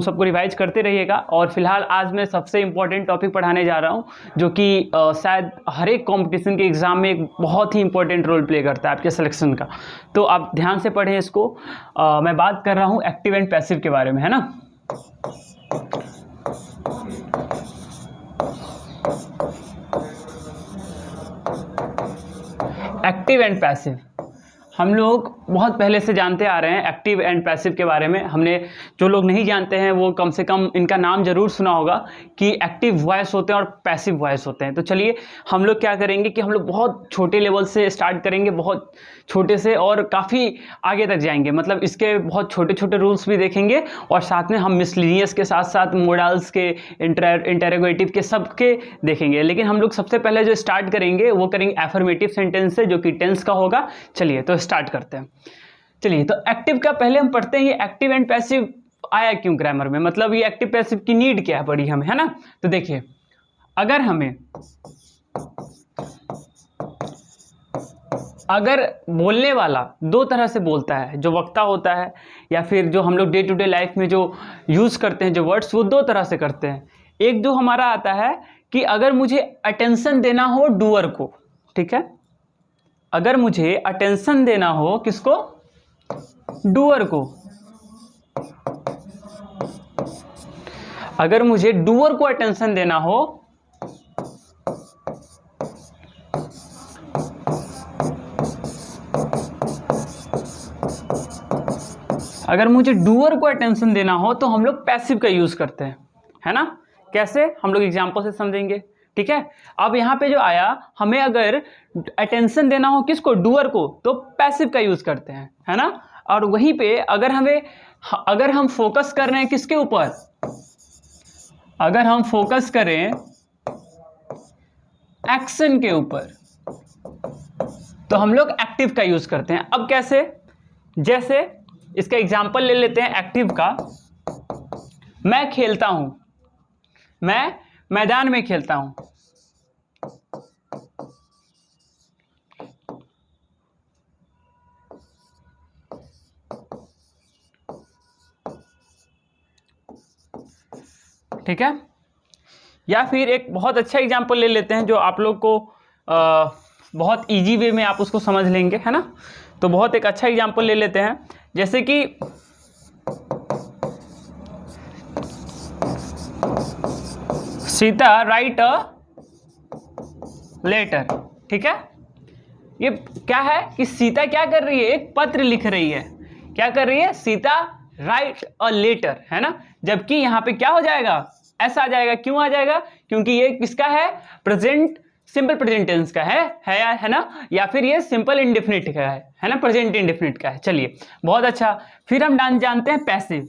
सबको रिवाइज करते रहिएगा। और फिलहाल आज मैं सबसे इम्पोर्टेंट टॉपिक पढ़ाने जा रहा हूँ जो कि शायद हर एक कॉम्पिटिशन के एग्ज़ाम में एक बहुत ही इंपॉर्टेंट रोल प्ले करता है आपके सिलेक्शन का। तो आप ध्यान से पढ़ें इसको। मैं बात कर रहा हूँ एक्टिव एंड पैसिव के बारे में, है ना। एक्टिव एंड पैसिव हम लोग बहुत पहले से जानते आ रहे हैं। एक्टिव एंड पैसिव के बारे में हमने, जो लोग नहीं जानते हैं वो कम से कम इनका नाम जरूर सुना होगा कि एक्टिव वॉइस होते हैं और पैसिव वॉइस होते हैं। तो चलिए हम लोग क्या करेंगे कि हम लोग बहुत छोटे लेवल से स्टार्ट करेंगे, बहुत छोटे से, और काफ़ी आगे तक जाएंगे। मतलब इसके बहुत छोटे छोटे रूल्स भी देखेंगे और साथ में हम मिसलिनियस के साथ साथ मोडल्स के, इंटरोगेटिव के, सबके देखेंगे। लेकिन हम लोग सबसे पहले जो स्टार्ट करेंगे वो करेंगे एफर्मेटिव सेंटेंस से, जो कि टेंस का होगा। चलिए तो स्टार्ट करते हैं। चलिए तो एक्टिव का पहले हम पढ़ते हैं, ये एक्टिव एंड पैसिव आया क्यों ग्रामर में, मतलब ये एक्टिव पैसिव की नीड क्या है पड़ी हमें, है ना। तो देखिए, अगर बोलने वाला दो तरह से बोलता है, जो वक्ता होता है या फिर जो हम लोग डे टू डे लाइफ में जो यूज करते हैं जो वर्ड्स, वो दो तरह से करते हैं। एक जो हमारा आता है कि अगर मुझे अटेंशन देना हो डूअर को, ठीक है, अगर मुझे अटेंशन देना हो किसको, डूअर को, अगर मुझे डूअर को अटेंशन देना हो, अगर मुझे डूअर को अटेंशन देना हो तो हम लोग पैसिव का यूज करते हैं, है ना। कैसे, हम लोग एग्जांपल से समझेंगे, ठीक है। अब यहाँ पे जो आया, हमें अगर अटेंशन देना हो किसको, डूअर को, तो पैसिव का यूज करते हैं, है ना। और वहीं पे अगर हम फोकस कर रहे हैं किसके ऊपर, अगर हम फोकस करें एक्शन के ऊपर, तो हम लोग एक्टिव का यूज करते हैं। अब कैसे, जैसे इसका एग्जांपल ले लेते हैं एक्टिव का। मैं खेलता हूं, मैं मैदान में खेलता हूं, ठीक है। या फिर एक बहुत अच्छा एग्जांपल ले लेते हैं जो आप लोग को बहुत इजी वे में आप उसको समझ लेंगे, है ना। तो बहुत एक अच्छा एग्जांपल ले लेते हैं, जैसे कि सीता राइट अ लेटर, ठीक है। ये क्या है कि सीता क्या कर रही है, एक पत्र लिख रही है। क्या कर रही है, सीता राइट अ लेटर, है ना। जबकि यहाँ पे क्या हो जाएगा, ऐसा आ जाएगा। क्यों आ जाएगा, क्योंकि ये किसका है, प्रेजेंट सिंपल प्रेजेंट टेंस का है ना, या फिर ये सिंपल इंडेफिनिट का है ना, प्रेजेंट इंडेफिनिट का है। चलिए बहुत अच्छा। फिर हम जानते हैं पैसिव।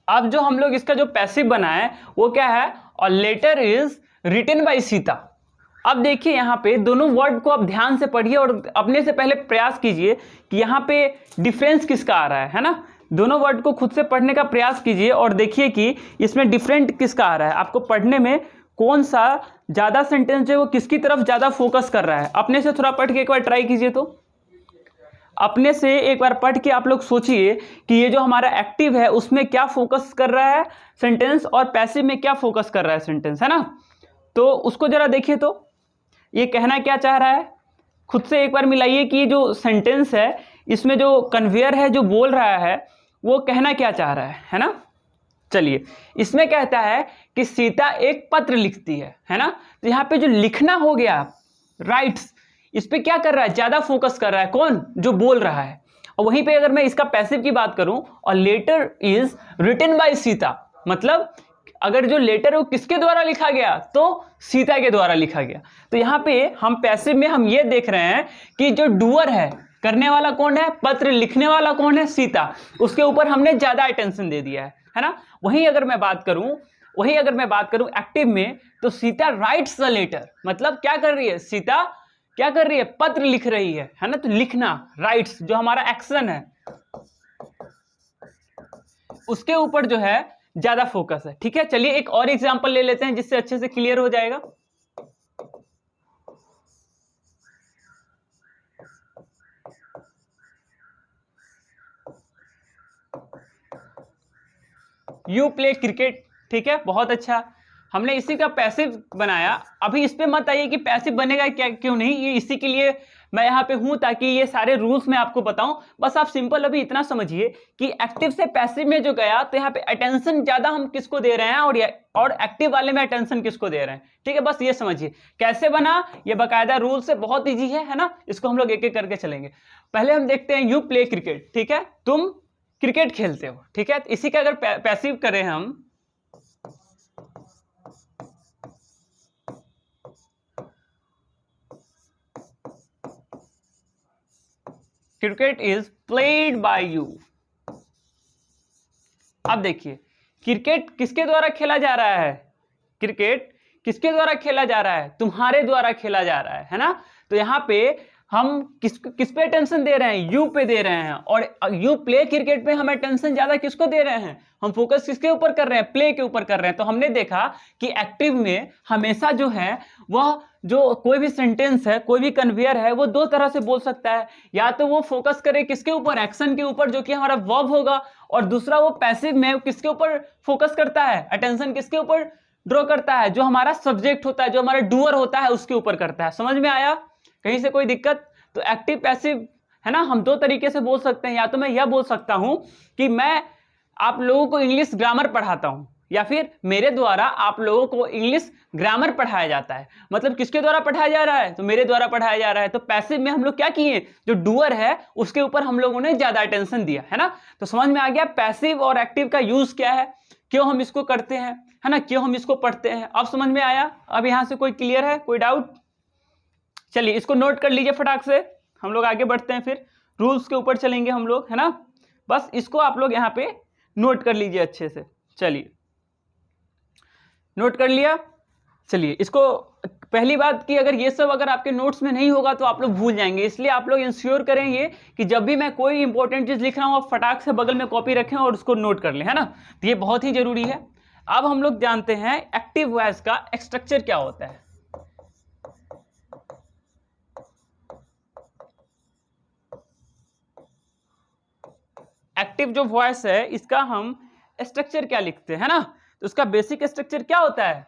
अब जो हम लोग इसका जो पैसिव बनाए वो क्या है, और letter is written by Sita. अब देखिए यहाँ पे दोनों वर्ड को आप ध्यान से पढ़िए और अपने से पहले प्रयास कीजिए कि यहाँ पे डिफरेंस किसका आ रहा है ना। दोनों वर्ड को खुद से पढ़ने का प्रयास कीजिए और देखिए कि इसमें डिफरेंट किसका आ रहा है। आपको पढ़ने में कौन सा ज़्यादा सेंटेंस है वो किसकी तरफ ज़्यादा फोकस कर रहा है। अपने से थोड़ा पढ़ के एक बार ट्राई कीजिए। तो अपने से एक बार पढ़ के आप लोग सोचिए कि ये जो हमारा एक्टिव है उसमें क्या फोकस कर रहा है सेंटेंस, और पैसिव में क्या फोकस कर रहा है सेंटेंस, है ना। तो उसको जरा देखिए, तो ये कहना क्या चाह रहा है, खुद से एक बार मिलाइए कि जो सेंटेंस है इसमें जो कन्वेयर है, जो बोल रहा है, वो कहना क्या चाह रहा है ना। चलिए, इसमें कहता है कि सीता एक पत्र लिखती है ना। तो यहाँ पे जो लिखना हो गया, राइट्स, इस पे क्या कर रहा है, ज्यादा फोकस कर रहा है कौन, जो बोल रहा है। और वहीं पे अगर मैं इसका पैसिव की बात करूं, और letter is written by Sita, मतलब अगर जो लेटर वो किसके द्वारा लिखा गया, तो सीता के द्वारा लिखा गया। तो यहाँ पे हम पैसिव में हम ये देख रहे हैं कि जो डूअर है, करने वाला कौन है, पत्र लिखने वाला कौन है, सीता, उसके ऊपर हमने ज्यादा अटेंशन दे दिया है ना। वहीं अगर मैं बात करूं एक्टिव में, तो सीता राइट्स द लेटर, मतलब क्या कर रही है, सीता क्या कर रही है, पत्र लिख रही है ना। तो लिखना, राइट्स, जो हमारा एक्शन है, उसके ऊपर जो है ज्यादा फोकस है। ठीक है, चलिए एक और एग्जांपल ले लेते हैं जिससे अच्छे से क्लियर हो जाएगा। You play cricket. ठीक है, बहुत अच्छा, हमने इसी का पैसिव बनाया। अभी इस पे मत आइए कि पैसिव बनेगा क्या क्यों नहीं, ये इसी के लिए मैं यहाँ पे हूं ताकि ये सारे रूल्स मैं आपको बताऊं। बस आप सिंपल अभी इतना समझिए कि एक्टिव से पैसिव में जो गया तो यहाँ पे अटेंशन ज्यादा हम किसको दे रहे हैं और एक्टिव वाले में अटेंशन किसको दे रहे हैं। ठीक है, बस ये समझिए कैसे बना, ये बकायदा रूल से बहुत ईजी है ना। इसको हम लोग एक एक करके चलेंगे। पहले हम देखते हैं यू प्ले क्रिकेट। ठीक है, तुम क्रिकेट खेलते हो। ठीक है, इसी का अगर पैसिव करें हम, cricket is played by you. अब देखिए क्रिकेट किसके द्वारा खेला जा रहा है, क्रिकेट किसके द्वारा खेला जा रहा है, तुम्हारे द्वारा खेला जा रहा है ना। तो यहां पे हम किस पे अटेंशन दे रहे हैं, यू पे दे रहे हैं। और यू प्ले क्रिकेट पे हम अटेंशन ज्यादा किसको दे रहे हैं, हम फोकस किसके ऊपर कर रहे हैं, प्ले के ऊपर कर रहे हैं। तो हमने देखा कि एक्टिव में हमेशा जो है वह जो कोई भी सेंटेंस है, कोई भी कन्वेयर है, वो दो तरह से बोल सकता है। या तो वो फोकस करे किसके ऊपर, एक्शन के ऊपर, जो कि हमारा वर्ब होगा। और दूसरा वो पैसिव में किसके ऊपर फोकस करता है, अटेंशन किसके ऊपर ड्रॉ करता है, जो हमारा सब्जेक्ट होता है, जो हमारा डूअर होता है, उसके ऊपर करता है। समझ में आया, कहीं से कोई दिक्कत? तो एक्टिव पैसिव है ना, हम दो तरीके से बोल सकते हैं। या तो मैं यह बोल सकता हूं कि मैं आप लोगों को इंग्लिश ग्रामर पढ़ाता हूं, या फिर मेरे द्वारा आप लोगों को इंग्लिश ग्रामर पढ़ाया जाता है। मतलब किसके द्वारा पढ़ाया जा रहा है, तो मेरे द्वारा पढ़ाया जा रहा है। तो पैसिव में हम लोग क्या किए, जो डूअर है उसके ऊपर हम लोगों ने ज्यादा अटेंशन दिया है ना। तो समझ में आ गया पैसिव और एक्टिव का यूज क्या है, क्यों हम इसको करते हैं, है ना, क्यों हम इसको पढ़ते हैं। अब समझ में आया? अब यहां से कोई क्लियर है, कोई डाउट? चलिए इसको नोट कर लीजिए फटाक से, हम लोग आगे बढ़ते हैं, फिर रूल्स के ऊपर चलेंगे हम लोग, है ना। बस इसको आप लोग यहाँ पे नोट कर लीजिए अच्छे से। चलिए नोट कर लिया। चलिए इसको, पहली बात कि अगर ये सब अगर आपके नोट्स में नहीं होगा तो आप लोग भूल जाएंगे, इसलिए आप लोग इंश्योर करें ये कि जब भी मैं कोई इंपॉर्टेंट चीज लिख रहा हूँ आप फटाक से बगल में कॉपी रखें और उसको नोट कर लें, है ना। तो ये बहुत ही जरूरी है। अब हम लोग जानते हैं एक्टिव वॉइस का स्ट्रक्चर क्या होता है। एक्टिव जो वॉइस है इसका हम स्ट्रक्चर क्या लिखते हैं ना, तो उसका बेसिक स्ट्रक्चर क्या होता है,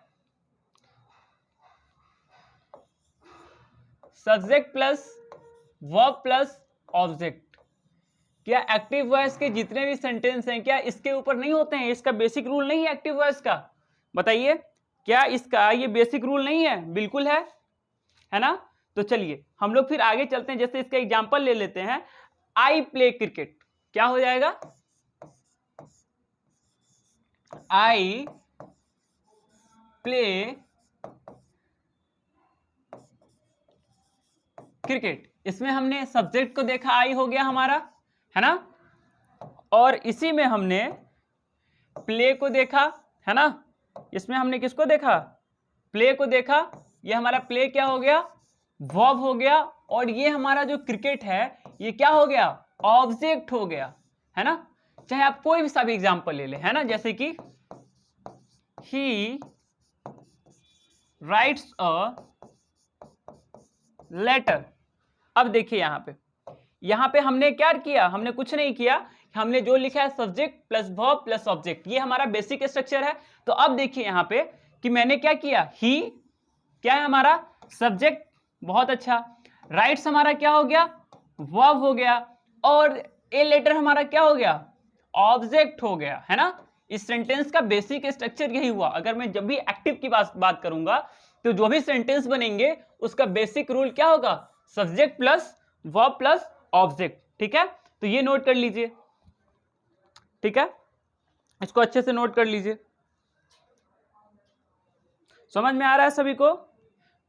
subject plus verb plus object. क्या एक्टिव वॉइस के जितने भी सेंटेंस हैं क्या इसके ऊपर नहीं होते हैं, इसका बेसिक रूल नहीं है एक्टिव वॉइस का? बताइए, क्या इसका ये बेसिक रूल नहीं है? बिल्कुल है ना। तो चलिए हम लोग फिर आगे चलते हैं, जैसे इसका एग्जांपल ले लेते हैं, आई प्ले क्रिकेट। क्या हो जाएगा, आई प्ले क्रिकेट। इसमें हमने सब्जेक्ट को देखा, आई हो गया हमारा, है ना। और इसी में हमने प्ले को देखा, है ना। इसमें हमने किसको देखा, प्ले को देखा। ये हमारा प्ले क्या हो गया, वर्ब हो गया। और ये हमारा जो क्रिकेट है ये क्या हो गया, ऑब्जेक्ट हो गया, है ना। चाहे आप कोई भी सा भी एग्जांपल ले लें, है ना, जैसे कि ही राइट्स अ लेटर। अब देखिए यहां पे हमने क्या किया, हमने कुछ नहीं किया, हमने जो लिखा है subject plus verb plus object, ये हमारा बेसिक स्ट्रक्चर है। तो अब देखिए यहां पे कि मैंने क्या किया, ही क्या है हमारा सब्जेक्ट, बहुत अच्छा। राइट्स हमारा क्या हो गया, वर्ब हो गया। और ए लेटर हमारा क्या हो गया, ऑब्जेक्ट हो गया, है ना। इस सेंटेंस का बेसिक स्ट्रक्चर यही हुआ। अगर मैं जब भी एक्टिव की बात करूंगा तो जो भी सेंटेंस बनेंगे उसका बेसिक रूल क्या होगा, subject plus verb plus object. ठीक है, तो ये नोट कर लीजिए, ठीक है, इसको अच्छे से नोट कर लीजिए। समझ में आ रहा है सभी को,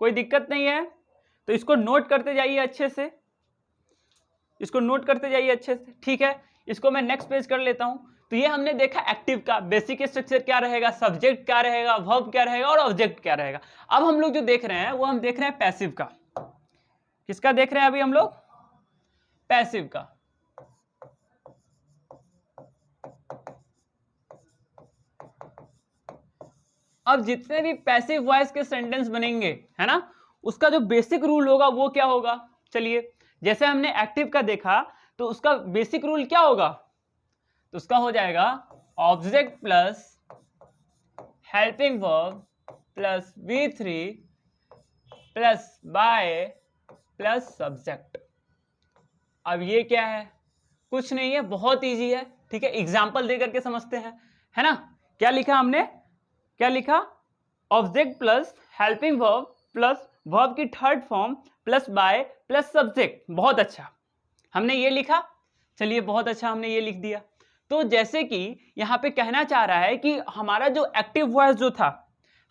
कोई दिक्कत नहीं है? तो इसको नोट करते जाइए अच्छे से, इसको नोट करते जाइए अच्छे से, ठीक है। इसको मैं नेक्स्ट पेज कर लेता हूं। तो ये हमने देखा एक्टिव का बेसिक स्ट्रक्चर क्या रहेगा, सब्जेक्ट क्या रहेगा, वर्ब क्या रहेगा और ऑब्जेक्ट क्या रहेगा। अब हम लोग जो देख रहे हैं वो हम देख रहे हैं पैसिव का। किसका देख रहे हैं अभी हम लोग, पैसिव का। अब जितने भी पैसिव वॉइस के सेंटेंस बनेंगे, है ना, उसका जो बेसिक रूल होगा वो क्या होगा, चलिए जैसे हमने एक्टिव का देखा तो उसका बेसिक रूल क्या होगा, तो उसका हो जाएगा object plus helping verb plus V3 plus by plus subject. अब ये क्या है, कुछ नहीं है, बहुत इजी है, ठीक है, एग्जाम्पल दे करके समझते हैं, है ना। क्या लिखा हमने, क्या लिखा, object plus helping verb plus verb की third form plus by plus subject. बहुत अच्छा, हमने ये लिखा, चलिए बहुत अच्छा, हमने ये लिख दिया। तो जैसे कि यहाँ पे कहना चाह रहा है कि हमारा जो एक्टिव वॉइस जो था,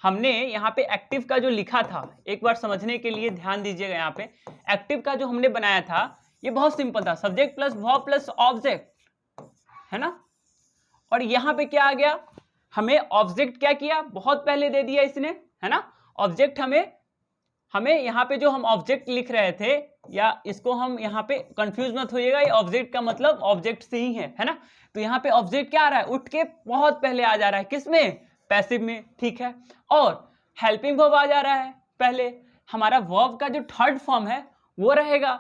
हमने यहाँ पे एक्टिव का जो लिखा था, एक बार समझने के लिए ध्यान दीजिएगा, यहाँ पे एक्टिव का जो हमने बनाया था ये बहुत सिंपल था, subject plus verb plus object, है ना। और यहाँ पे क्या आ गया, हमें ऑब्जेक्ट क्या किया, बहुत पहले दे दिया इसने, है ना। ऑब्जेक्ट हमें यहाँ पे जो हम ऑब्जेक्ट लिख रहे थे, या इसको हम यहाँ पे कंफ्यूज मत होइएगा, ये ऑब्जेक्ट का मतलब ऑब्जेक्ट से ही है ना। तो यहाँ पे ऑब्जेक्ट क्या आ रहा है, उठ के बहुत पहले आ जा रहा है, किसमें, पैसिव में, ठीक है। और हेल्पिंग वर्ब आ जा रहा है पहले, हमारा वर्ब का जो थर्ड फॉर्म है वो रहेगा,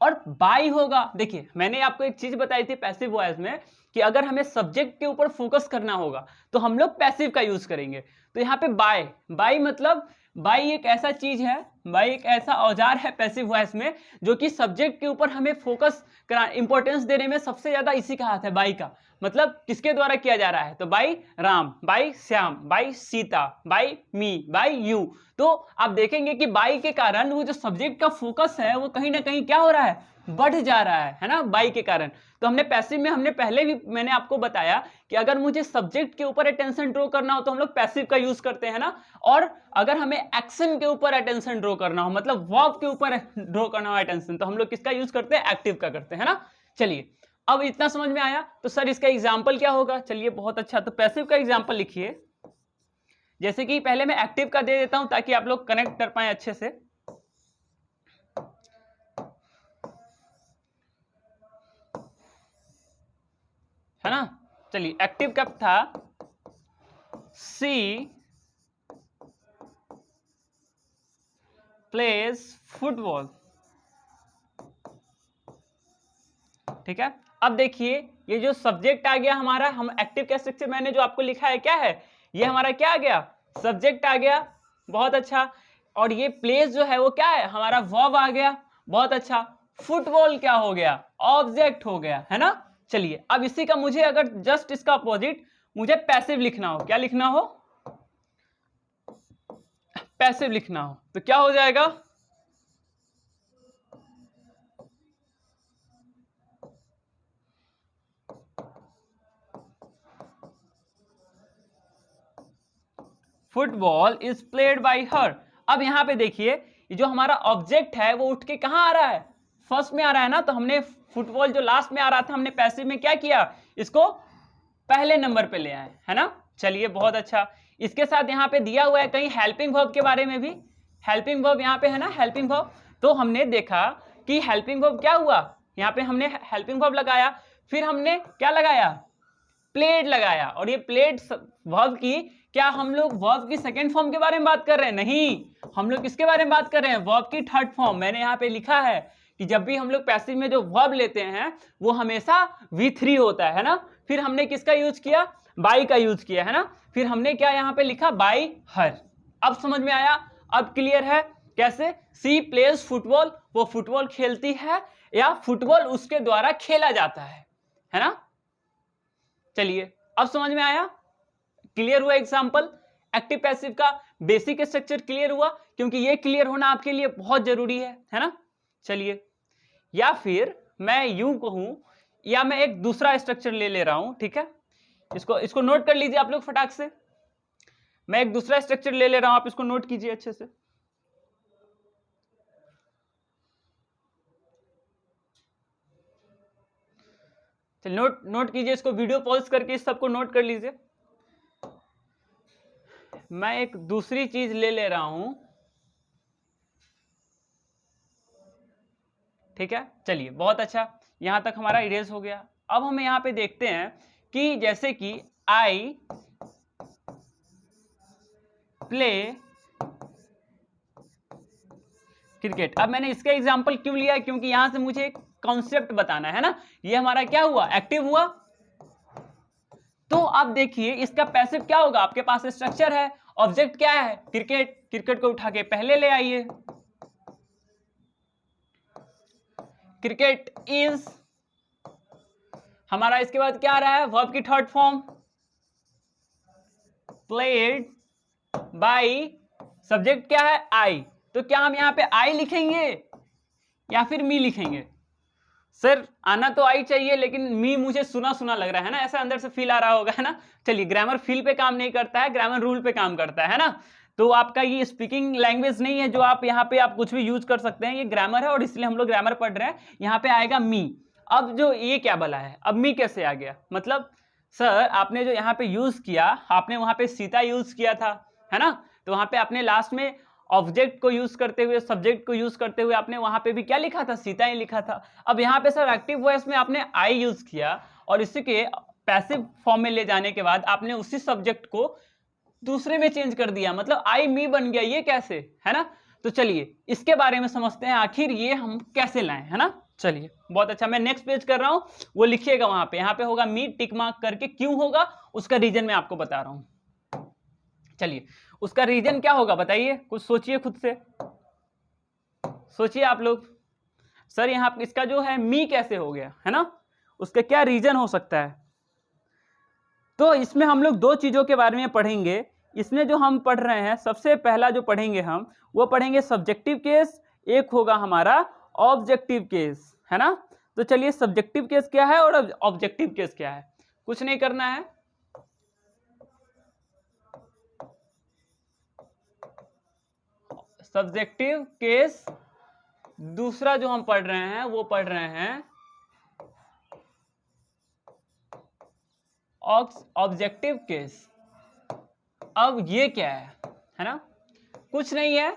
और बाय होगा। देखिए मैंने आपको एक चीज बताई थी पैसिव वॉइस में कि अगर हमें सब्जेक्ट के ऊपर फोकस करना होगा तो हम लोग पैसिव का यूज करेंगे। तो यहाँ पे बाय मतलब बाय एक ऐसा चीज है, बाय एक ऐसा औजार है पैसिव वॉइस में जो कि सब्जेक्ट के ऊपर हमें फोकस करा, इंपॉर्टेंस देने में सबसे ज्यादा इसी का हाथ है, बाय का। मतलब किसके द्वारा किया जा रहा है, तो by Ram, by Shyam, by Sita, by me, by you. तो आप देखेंगे कि बाय के कारण वो जो सब्जेक्ट का फोकस है वो कहीं ना कहीं क्या हो रहा है, बढ़ जा रहा है ना, बाय के कारण। तो हमने पैसिव में, हमने पहले भी मैंने आपको बताया कि अगर मुझे सब्जेक्ट के ऊपर अटेंशन ड्रॉ करना हो तो हम लोग पैसिव का यूज करते हैं ना, और अगर हमें एक्शन के ऊपर अटेंशन ड्रॉ करना हो, मतलब वर्ब के ऊपर ड्रॉ करना हो अटेंशन, तो हम लोग किसका यूज करते हैं, एक्टिव का करते हैं ना। चलिए अब इतना समझ में आया, तो सर इसका एग्जाम्पल क्या होगा, चलिए बहुत अच्छा, तो पैसिव का एग्जाम्पल लिखिए। जैसे कि पहले मैं एक्टिव का दे देता हूं ताकि आप लोग कनेक्ट कर पाए अच्छे से, है ना। चलिए एक्टिव कब था, सी प्लेज फुटबॉल, ठीक है। अब देखिए ये जो सब्जेक्ट आ गया हमारा, हम एक्टिव का स्ट्रक्चर मैंने जो आपको लिखा है क्या है, ये हमारा क्या आ गया, सब्जेक्ट आ गया, बहुत अच्छा। और ये प्लेस जो है वो क्या है, हमारा वर्ब आ गया, बहुत अच्छा। फुटबॉल क्या हो गया, ऑब्जेक्ट हो गया, है ना। चलिए अब इसी का मुझे अगर जस्ट इसका अपोजिट मुझे पैसिव लिखना हो, क्या लिखना हो, पैसिव लिखना हो, तो क्या हो जाएगा, फुटबॉल इज प्लेड बाय हर। अब यहां पे देखिए ये जो हमारा ऑब्जेक्ट है वो उठ के कहां आ रहा है, फर्स्ट में आ रहा है ना। तो हमने फुटबॉल जो लास्ट में आ रहा था, हमने पैसिव में क्या किया, इसको पहले नंबर पे ले आए, है ना। चलिए बहुत अच्छा। इसके साथ यहाँ पे दिया हुआ है कहीं हेल्पिंग वर्ब के बारे में भी, हेल्पिंग वर्ब यहाँ पे है ना, हेल्पिंग वर्ब। तो हमने देखा कि हेल्पिंग वर्ब क्या हुआ, यहाँ पे हमने हेल्पिंग वर्ब लगाया, फिर हमने क्या लगाया, प्लेड लगाया। और ये प्लेड वर्ब की, क्या हम लोग वर्ब की सेकंड फॉर्म के बारे में बात कर रहे हैं, नहीं, हम लोग किसके बारे में बात कर रहे हैं, वर्ब की थर्ड फॉर्म। मैंने यहाँ पे लिखा है कि जब भी हम लोग पैसिव में जो वर्ब लेते हैं वो हमेशा V3 होता है ना। फिर हमने किसका यूज किया, बाई का यूज किया, है ना। फिर हमने क्या यहाँ पे लिखा, बाई हर। अब समझ में आया, अब क्लियर है कैसे, सी प्लेज फुटबॉल, वो फुटबॉल खेलती है या फुटबॉल उसके द्वारा खेला जाता है ना। चलिए अब समझ में आया, क्लियर हुआ एग्जांपल, एक्टिव पैसिव का बेसिक स्ट्रक्चर क्लियर हुआ, क्योंकि ये क्लियर होना आपके लिए बहुत जरूरी है ना। चलिए, या फिर मैं यूं कहूं, या मैं एक दूसरा स्ट्रक्चर ले रहा हूं, ठीक है, इसको नोट कर लीजिए आप लोग फटाक से। मैं एक दूसरा स्ट्रक्चर ले रहा हूं, आप इसको नोट कीजिए अच्छे से। चलिए नोट कीजिए इसको, वीडियो पॉज करके इस सबको नोट कर लीजिए। मैं एक दूसरी चीज ले रहा हूं, ठीक है। चलिए बहुत अच्छा, यहां तक हमारा इरेज हो गया। अब हम यहां पे देखते हैं कि जैसे कि आई प्ले क्रिकेट। अब मैंने इसका एग्जांपल क्यों लिया है, क्योंकि यहां से मुझे एक कॉन्सेप्ट बताना है ना। ये हमारा क्या हुआ, एक्टिव हुआ। तो अब देखिए इसका पैसिव क्या होगा, आपके पास स्ट्रक्चर है, ऑब्जेक्ट क्या है, क्रिकेट। क्रिकेट को उठा के पहले ले आइए, क्रिकेट इज हमारा, इसके बाद क्या आ रहा है, वर्ब की third form, played by, subject क्या है, आई। तो क्या हम यहां पे आई लिखेंगे या फिर मी लिखेंगे? सर आना तो आई चाहिए, लेकिन मी मुझे सुना सुना लग रहा है ना, ऐसा अंदर से फील आ रहा होगा, है ना। चलिए, ग्रामर फील पे काम नहीं करता है, ग्रामर रूल पे काम करता है ना। तो आपका ये स्पीकिंग लैंग्वेज नहीं है जो आप यहाँ पे आप कुछ भी यूज कर सकते हैं, ये ग्रामर है और इसलिए हम लोग ग्रामर पढ़ रहे हैं। यहाँ पे आएगा मी। अब जो ये क्या बोला है, अब मी कैसे आ गया, मतलब सर आपने जो यहाँ पे यूज किया, आपने वहां पे सीता यूज किया था, है ना। तो वहां पे आपने लास्ट में ऑब्जेक्ट को यूज करते हुए, सब्जेक्ट को यूज करते हुए आपने वहां पे भी क्या लिखा था, सीता ही लिखा था। अब यहाँ पे सर एक्टिव वॉइस में आपने आई यूज किया और इसी के पैसिव फॉर्म में ले जाने के बाद आपने उसी सब्जेक्ट को दूसरे में चेंज कर दिया, मतलब आई मी बन गया। ये कैसे, है ना। तो चलिए इसके बारे में समझते हैं, आखिर ये हम कैसे लाएं, है ना। चलिए बहुत अच्छा, मैं नेक्स्ट पेज कर रहा हूं, वो लिखिएगा वहां पे, यहाँ पे होगा मी टिक मार्क करके। क्यों होगा उसका रीजन मैं आपको बता रहा हूं। चलिए उसका रीजन क्या होगा बताइए, कुछ सोचिए, खुद से सोचिए आप लोग। सर यहाँ इसका जो है मी कैसे हो गया, है ना, उसका क्या रीजन हो सकता है। तो इसमें हम लोग दो चीजों के बारे में पढ़ेंगे। इसमें जो हम पढ़ रहे हैं, सबसे पहला जो पढ़ेंगे हम, वो पढ़ेंगे सब्जेक्टिव केस, एक होगा हमारा ऑब्जेक्टिव केस, है ना। तो चलिए सब्जेक्टिव केस क्या है और ऑब्जेक्टिव केस क्या है, कुछ नहीं करना है। सब्जेक्टिव केस दूसरा जो हम पढ़ रहे हैं वो पढ़ रहे हैं ऑब्जेक्टिव केस। अब ये क्या है ना, कुछ नहीं है।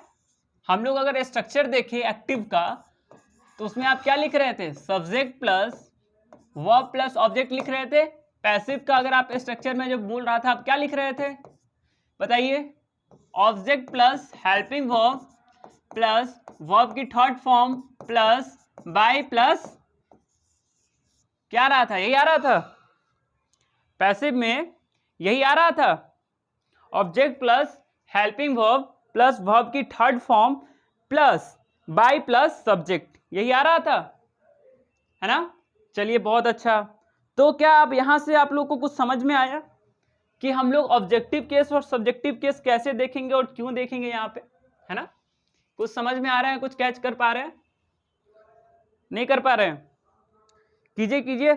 हम लोग अगर स्ट्रक्चर देखें एक्टिव का, तो उसमें आप क्या लिख रहे थे, subject plus verb plus object लिख रहे थे। पैसिव का अगर आप स्ट्रक्चर में जो बोल रहा था, आप क्या लिख रहे थे बताइए, object plus helping verb plus verb की third form plus by plus क्या आ रहा था, यही आ रहा था पैसिव में, यही आ रहा था, object plus helping verb plus verb की third form plus by plus subject, यही आ रहा था, है ना। चलिए बहुत अच्छा। तो क्या अब यहां से आप लोग को कुछ समझ में आया कि हम लोग ऑब्जेक्टिव केस और सब्जेक्टिव केस कैसे देखेंगे और क्यों देखेंगे यहाँ पे, है ना। कुछ समझ में आ रहा है, कुछ कैच कर पा रहे हैं, नहीं कर पा रहे हैं, कीजिए कीजिए।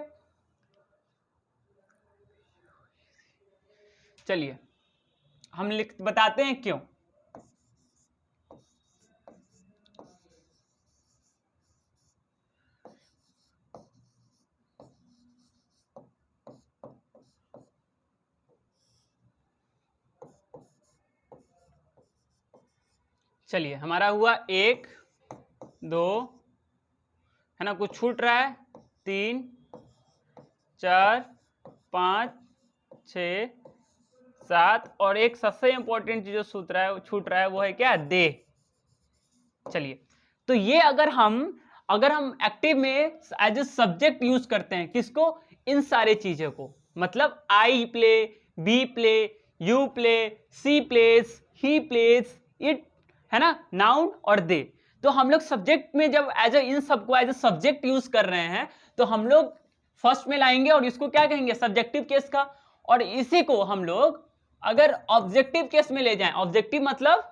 चलिए हम बताते हैं क्यों। चलिए हमारा हुआ 1 2, है ना, कुछ छूट रहा है, 3 4 5 6 7 और एक सबसे इंपॉर्टेंट चीज जो छूट रहा है वो है क्या, दे। चलिए तो ये अगर हम एक्टिव में एज ए सब्जेक्ट यूज करते हैं, किसको, इन सारे चीजों को, मतलब I play, we play, you play, she plays, he plays, it, है ना, नाउन और दे। तो हम लोग सब्जेक्ट में जब इन सबको एज ए सब्जेक्ट यूज कर रहे हैं, तो हम लोग फर्स्ट में लाएंगे और इसको क्या कहेंगे, सब्जेक्टिव केस का। और इसी को हम लोग अगर ऑब्जेक्टिव केस में ले जाएं, ऑब्जेक्टिव मतलब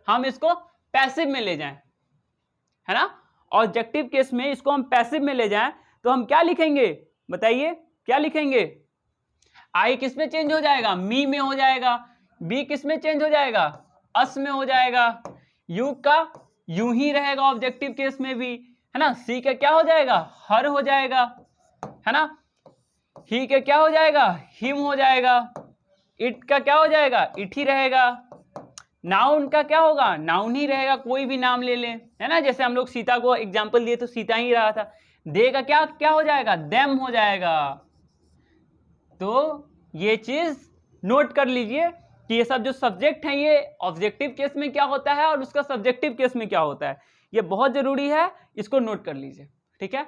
हम इसको पैसिव में ले जाएं, है ना, ऑब्जेक्टिव केस में इसको हम पैसिव में ले जाएं, तो हम क्या लिखेंगे बताइए, क्या लिखेंगे, आई किस में चेंज हो जाएगा, मी में हो जाएगा, बी किस में चेंज हो जाएगा, अस में हो जाएगा, यू का यूं ही रहेगा ऑब्जेक्टिव केस में भी, है ना, सी का क्या हो जाएगा, हर हो जाएगा, है ना, ही के क्या हो जाएगा, हिम हो जाएगा, इट का क्या हो जाएगा, इट ही रहेगा, नाउन का क्या होगा, नाउन ही रहेगा, कोई भी नाम ले लें, है ना, जैसे हम लोग सीता को एग्जांपल दिए तो सीता ही रहा था। दे का क्या हो जाएगा, देम हो जाएगा। तो ये चीज नोट कर लीजिए कि ये सब जो सब्जेक्ट है ये ऑब्जेक्टिव केस में क्या होता है और उसका सब्जेक्टिव केस में क्या होता है, ये बहुत जरूरी है, इसको नोट कर लीजिए। ठीक है,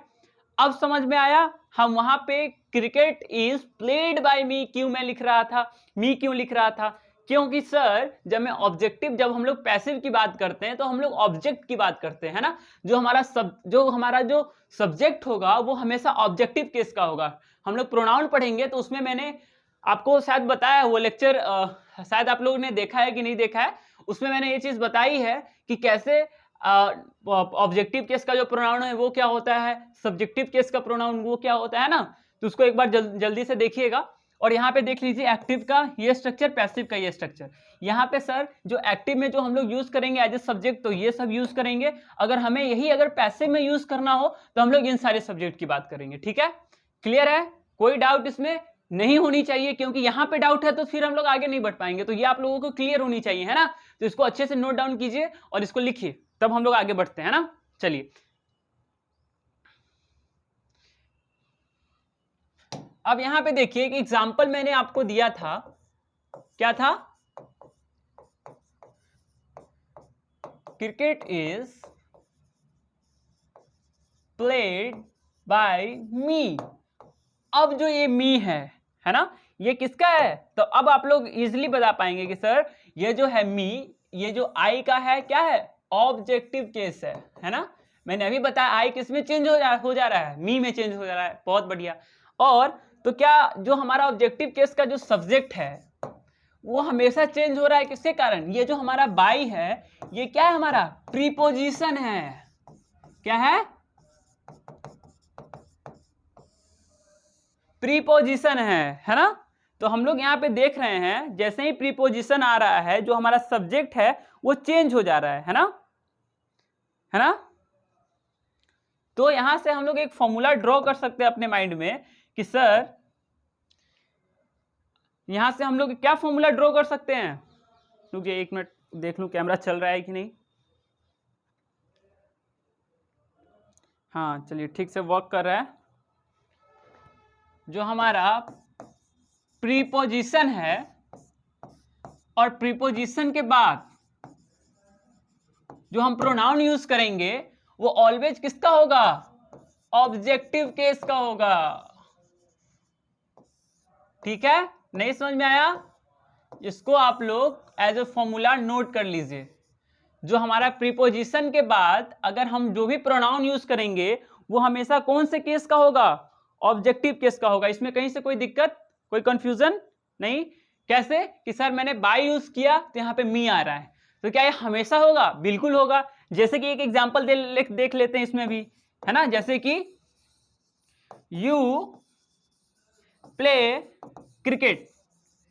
अब समझ में आया। हम वहां पे क्रिकेट इज प्लेड बाय मी क्यों मैं लिख रहा था, मी क्यों लिख रहा था, क्योंकि सर जब मैं ऑब्जेक्टिव, जब हम लोग पैसिव की बात करते हैं तो हम लोग ऑब्जेक्ट की बात करते हैं ना, जो हमारा जो सब्जेक्ट होगा वो हमेशा ऑब्जेक्टिव केस का होगा। हम लोग प्रोनाउन पढ़ेंगे तो उसमें मैंने आपको शायद बताया, वो लेक्चर शायद आप लोगों ने देखा है कि नहीं देखा है, उसमें मैंने ये चीज बताई है कि कैसे ऑब्जेक्टिव केस का जो प्रोनाउन है वो क्या होता है, सब्जेक्टिव केस का प्रोनाउन वो क्या होता है ना, तो उसको एक बार जल्दी से देखिएगा। और यहाँ पे देख लीजिए एक्टिव का ये स्ट्रक्चर, पैसिव का ये स्ट्रक्चर। यहाँ पे सर जो एक्टिव में जो हम लोग यूज करेंगे एज ए सब्जेक्ट तो ये सब यूज करेंगे, अगर हमें यही अगर पैसिव में यूज करना हो तो हम लोग इन सारे सब्जेक्ट की बात करेंगे। ठीक है, क्लियर है, कोई डाउट इसमें नहीं होनी चाहिए, क्योंकि यहाँ पे डाउट है तो फिर हम लोग आगे नहीं बढ़ पाएंगे, तो ये आप लोगों को क्लियर होनी चाहिए, है ना। तो इसको अच्छे से नोट डाउन कीजिए और इसको लिखिए, तब हम लोग आगे बढ़ते हैं ना। चलिए अब यहां पे देखिए एक एग्जांपल मैंने आपको दिया था, क्या था, क्रिकेट इज प्लेड बाय मी। अब जो ये मी है ना, ये किसका है, तो अब आप लोग इजिली बता पाएंगे कि सर ये जो है मी, ये जो आई का है क्या है, ऑब्जेक्टिव केस है ना। मैंने अभी बताया आई किस में चेंज हो जा रहा है, मी में चेंज हो जा रहा है, बहुत बढ़िया। और तो क्या जो हमारा ऑब्जेक्टिव केस का जो सब्जेक्ट है वो हमेशा चेंज हो रहा है, किसके कारण, ये जो हमारा बाई है ये क्या है, हमारा प्रीपोजिशन है, क्या है, प्रीपोजिशन है ना। तो हम लोग यहाँ पे देख रहे हैं जैसे ही प्रीपोजिशन आ रहा है जो हमारा सब्जेक्ट है वो चेंज हो जा रहा है ना। तो यहां से हम लोग एक फॉर्मूला ड्रॉ कर सकते हैं अपने माइंड में कि सर यहां से हम लोग क्या फॉर्मूला ड्रॉ कर सकते हैं, रुकिए एक मिनट देख लूं कैमरा चल रहा है कि नहीं। हाँ चलिए ठीक से वर्क कर रहा है। जो हमारा प्रीपोजिशन है और प्रीपोजिशन के बाद जो हम प्रोनाउन यूज करेंगे वो ऑलवेज किसका होगा, ऑब्जेक्टिव केस का होगा। ठीक है, नहीं समझ में आया, इसको आप लोग एज ए फॉर्मूला नोट कर लीजिए। जो हमारा प्रीपोजिशन के बाद अगर हम जो भी प्रोनाउन यूज करेंगे वो हमेशा कौन से केस का होगा, ऑब्जेक्टिव केस का होगा। इसमें कहीं से कोई दिक्कत, कोई कंफ्यूजन नहीं। कैसे कि सर मैंने बाय यूज किया तो यहाँ पे मी आ रहा है, तो क्या ये हमेशा होगा, बिल्कुल होगा। जैसे कि एक एग्जांपल देख लेते हैं इसमें भी, है ना, जैसे कि यू प्ले क्रिकेट,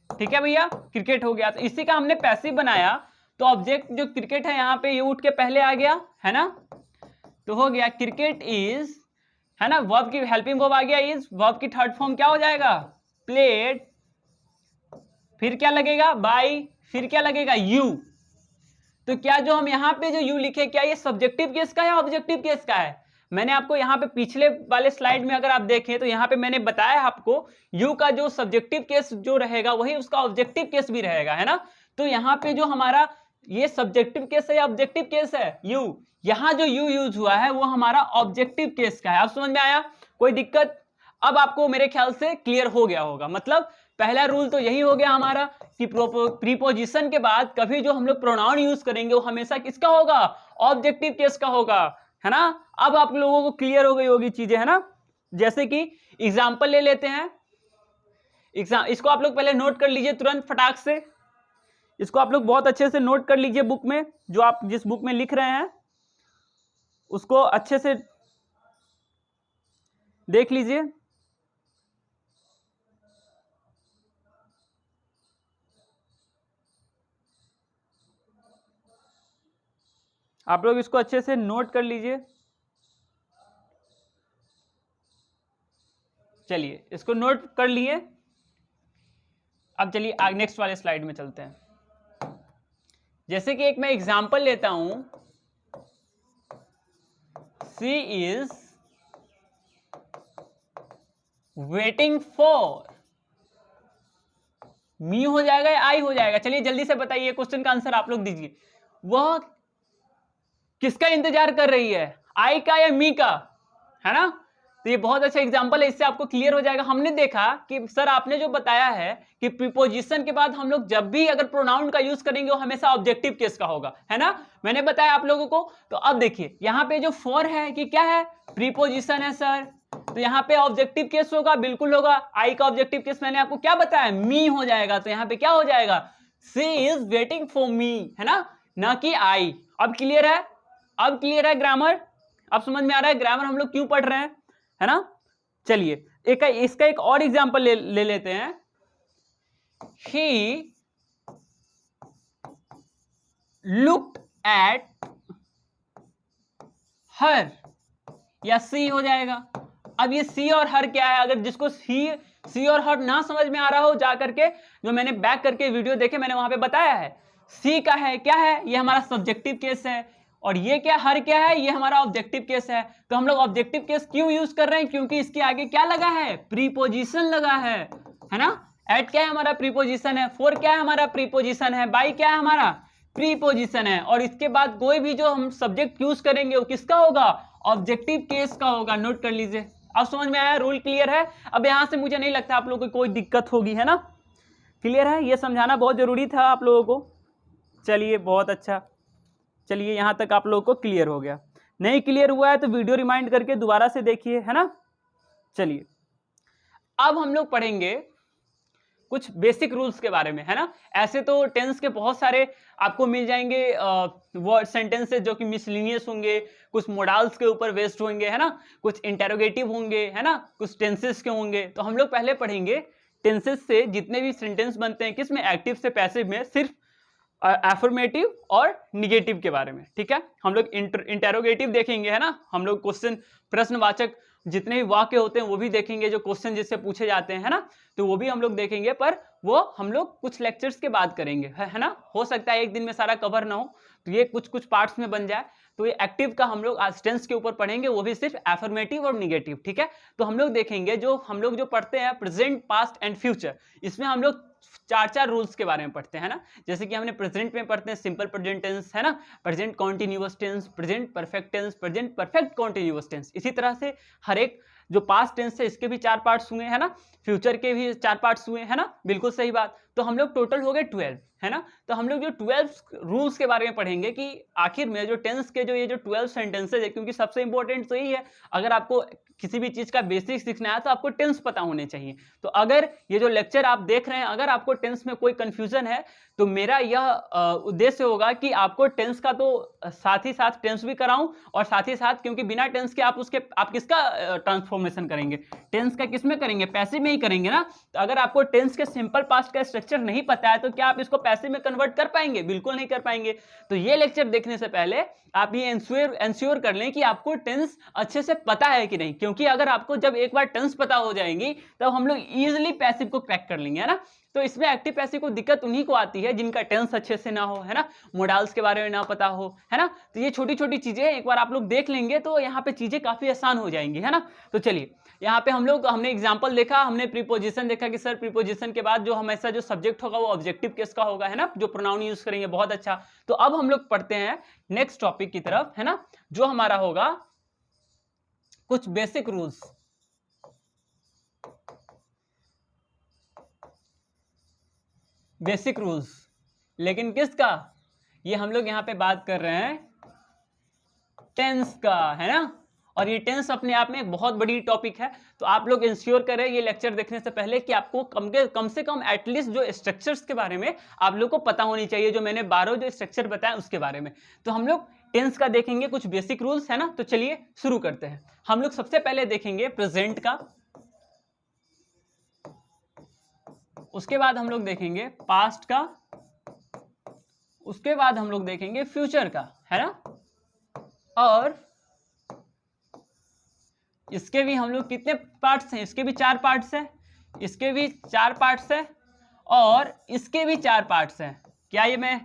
ठीक है भैया, क्रिकेट हो गया, तो इसी का हमने पैसिव बनाया, तो ऑब्जेक्ट जो क्रिकेट है यहाँ पे ये उठ के पहले आ गया, है ना, तो हो गया क्रिकेट इज, है ना, वर्ब की हेल्पिंग वर्ब आ गया इज, वर्ब की थर्ड फॉर्म क्या हो जाएगा, प्लेड, फिर क्या लगेगा बाय, फिर क्या लगेगा यू। तो क्या जो हम यहाँ पे जो यू लिखे क्या ये सब्जेक्टिव केस का है, ऑब्जेक्टिव केस का है। मैंने आपको यहाँ पे पिछले वाले स्लाइड में अगर आप देखें तो यहाँ पे मैंने बताया आपको यू का जो सब्जेक्टिव केस जो रहेगा वही उसका ऑब्जेक्टिव केस भी रहेगा, है ना। तो यहाँ पे जो हमारा ये सब्जेक्टिव केस है या ऑब्जेक्टिव केस है यू, यहाँ जो यू यूज हुआ है वो हमारा ऑब्जेक्टिव केस का है। आप समझ में आया, कोई दिक्कत, अब आपको मेरे ख्याल से क्लियर हो गया होगा। मतलब पहला रूल तो यही हो गया हमारा कि प्रीपोजिशन के बाद कभी जो हम लोग प्रोनाउन यूज करेंगे वो हमेशा किसका होगा, ऑब्जेक्टिव केस का होगा, है ना। अब आप लोगों को क्लियर हो गई होगी चीजें, है ना। जैसे कि एग्जांपल ले लेते हैं, इसको आप लोग पहले नोट कर लीजिए तुरंत फटाक से, इसको आप लोग बहुत अच्छे से नोट कर लीजिए बुक में, जो आप जिस बुक में लिख रहे हैं उसको अच्छे से देख लीजिए। आप लोग इसको अच्छे से नोट कर लीजिए। चलिए इसको नोट कर लिए, अब चलिए आगे नेक्स्ट वाले स्लाइड में चलते हैं। जैसे कि एक मैं एग्जांपल लेता हूं, she is waiting for me हो जाएगा या आई हो जाएगा? चलिए जल्दी से बताइए, क्वेश्चन का आंसर आप लोग दीजिए। वह किसका इंतजार कर रही है, आई का या मी का, है ना? तो ये बहुत अच्छा एग्जांपल है, इससे आपको क्लियर हो जाएगा। हमने देखा कि सर आपने जो बताया है कि प्रीपोजिशन के बाद हम लोग जब भी अगर प्रोनाउन का यूज करेंगे वो हमेशा ऑब्जेक्टिव केस का होगा, है ना? मैंने बताया आप लोगों को। तो अब देखिए यहाँ पे जो फॉर है कि क्या है, प्रीपोजिशन है सर, तो यहाँ पे ऑब्जेक्टिव केस होगा, बिल्कुल होगा। आई का ऑब्जेक्टिव केस मैंने आपको क्या बताया, मी हो जाएगा। तो यहाँ पे क्या हो जाएगा, she is waiting for me, है ना कि आई। अब क्लियर है? अब क्लियर है ग्रामर? अब समझ में आ रहा है ग्रामर हम लोग क्यों पढ़ रहे हैं, है ना? चलिए इसका एक और एग्जांपल ले लेते हैं। He looked at her, या सी हो जाएगा। अब ये सी और हर क्या है, अगर जिसको सी और हर ना समझ में आ रहा हो, जा करके जो मैंने बैक करके वीडियो देखे मैंने वहां पे बताया है। सी का है क्या है, ये हमारा सब्जेक्टिव केस है, और ये क्या हर क्या है, ये हमारा ऑब्जेक्टिव केस है। तो हम लोग ऑब्जेक्टिव केस क्यों यूज कर रहे हैं, क्योंकि इसके आगे क्या लगा है, प्रीपोजिशन लगा है ना? एट क्या है हमारा, प्रीपोजिशन है। फॉर क्या है हमारा, प्रीपोजिशन है। बाय क्या है हमारा, प्रीपोजिशन है। और इसके बाद कोई भी जो हम सब्जेक्ट यूज करेंगे वो किसका होगा, ऑब्जेक्टिव केस का होगा। नोट कर लीजिए। अब समझ में आया, रूल क्लियर है? अब यहां से मुझे नहीं लगता आप लोगों को कोई दिक्कत होगी, है ना? क्लियर है? ये समझाना बहुत जरूरी था आप लोगों को। चलिए बहुत अच्छा, चलिए यहां तक आप लोगों को क्लियर हो गया। नहीं क्लियर हुआ है तो वीडियो रिमाइंड करके दोबारा से देखिए, है ना? चलिए अब हम लोग पढ़ेंगे कुछ बेसिक रूल्स के बारे में, है ना? ऐसे तो टेंस के बहुत सारे आपको मिल जाएंगे वर्ड सेंटेंसेस जो कि मिसलिनियस होंगे, कुछ मोडाल्स के ऊपर बेस्ड होंगे, है ना? कुछ इंटेरोगेटिव होंगे, है ना? कुछ टेंसेस के होंगे। तो हम लोग पहले पढ़ेंगे टेंसेस से जितने भी सेंटेंस बनते हैं, किसमें, एक्टिव से पैसिव में, सिर्फ एफर्मेटिव और निगेटिव के बारे में, ठीक है? हम लोग इंटेरोगेटिव देखेंगे, है ना? हम लोग क्वेश्चन, प्रश्नवाचक जितने भी वाक्य होते हैं वो भी देखेंगे, जो क्वेश्चन जिससे पूछे जाते हैं, है ना? तो वो भी हम लोग देखेंगे, पर वो हम लोग कुछ लेक्चर्स के बाद करेंगे, है ना? हो सकता है एक दिन में सारा कवर ना हो, तो ये कुछ कुछ पार्ट्स में बन जाए। तो ये एक्टिव का हम लोग आज टेंस के ऊपर पढ़ेंगे, वो भी सिर्फ एफर्मेटिव और निगेटिव, ठीक है? तो हम लोग देखेंगे जो हम लोग जो पढ़ते हैं प्रेजेंट, पास्ट एंड फ्यूचर, इसमें हम लोग चार रूल्स के बारे में पढ़ते हैं ना। जैसे कि हमने प्रेजेंट में पढ़ते हैं सिंपल प्रेजेंट टेंस, है ना? Present continuous tense, present perfect tense, present perfect continuous tense. इसी तरह से हर एक जो पास्ट टेंस है इसके भी 4 पार्ट्स हुए, है ना? फ्यूचर के भी 4 पार्ट्स हुए, है ना? बिल्कुल सही बात। तो हम लोग टोटल हो गए 12, है ना? तो हम लोग जो 12 रूल्स के बारे में पढ़ेंगे कि आखिर में जो टेंस के ये जो 12 सेंटेंसेज है, क्योंकि सबसे इंपॉर्टेंट तो यही है। अगर आपको किसी भी चीज का बेसिक सीखना है तो आपको टेंस पता होने चाहिए। तो अगर ये जो लेक्चर आप देख रहे हैं, अगर आपको टेंस में कोई कंफ्यूजन है तो मेरा यह उद्देश्य होगा कि आपको टेंस का तो साथ ही साथ टेंस भी कराऊं, और साथ ही साथ, क्योंकि बिना टेंस के आप किसका ट्रांसफॉर्मेशन करेंगे, टेंस का किसमें करेंगे, पैसिव में ही करेंगे ना। तो अगर आपको टेंस के सिंपल पास्ट का स्ट्रक्चर नहीं पता है तो क्या आप इसको पैसिव में कन्वर्ट कर पाएंगे? बिल्कुल नहीं कर पाएंगे। तो ये लेक्चर देखने से पहले आप ये इंश्योर कर लें कि आपको टेंस अच्छे से पता है कि नहीं, क्योंकि अगर आपको जब एक बार टेंस पता हो जाएंगी तब हम लोग इजीली पैसिव को क्रैक कर लेंगे, है ना? तो इसमें एक्टिव पैसिव को दिक्कत उन्हीं को आती है जिनका टेंस अच्छे से ना हो, है ना? मोडाल्स के बारे में ना पता हो, है ना? तो ये छोटी छोटी चीजें एक बार आप लोग देख लेंगे तो यहाँ पे चीजें काफी आसान हो जाएंगी, है ना? तो चलिए यहाँ पे हमने एग्जाम्पल देखा, हमने प्रीपोजिशन देखा कि सर प्रीपोजिशन के बाद जो हमेशा जो सब्जेक्ट होगा वो ऑब्जेक्टिव केस का होगा, है ना? जो प्रोनाउन यूज करेंगे, बहुत अच्छा। तो अब हम लोग पढ़ते हैं नेक्स्ट टॉपिक की तरफ, है ना? जो हमारा होगा कुछ बेसिक रूल्स। बेसिक रूल्स, लेकिन किसका? ये हम लोग यहां पे बात कर रहे हैं टेंस का, है ना? और ये टेंस अपने आप में एक बहुत बड़ी टॉपिक है। तो आप लोग इंश्योर करें ये लेक्चर देखने से पहले कि आपको कम से कम एटलीस्ट जो स्ट्रक्चर्स के बारे में आप लोग को पता होनी चाहिए, जो मैंने 12 जो स्ट्रक्चर बताया उसके बारे में। तो हम लोग टेंस का देखेंगे कुछ बेसिक रूल्स, है ना? तो चलिए शुरू करते हैं। हम लोग सबसे पहले देखेंगे प्रेजेंट का, उसके बाद हम लोग देखेंगे पास्ट का, उसके बाद हम लोग देखेंगे फ्यूचर का, है ना? और इसके भी हम लोग कितने पार्ट्स हैं? इसके भी 4 पार्ट्स हैं, इसके भी 4 पार्ट्स हैं, और इसके भी 4 पार्ट्स हैं। क्या ये मैं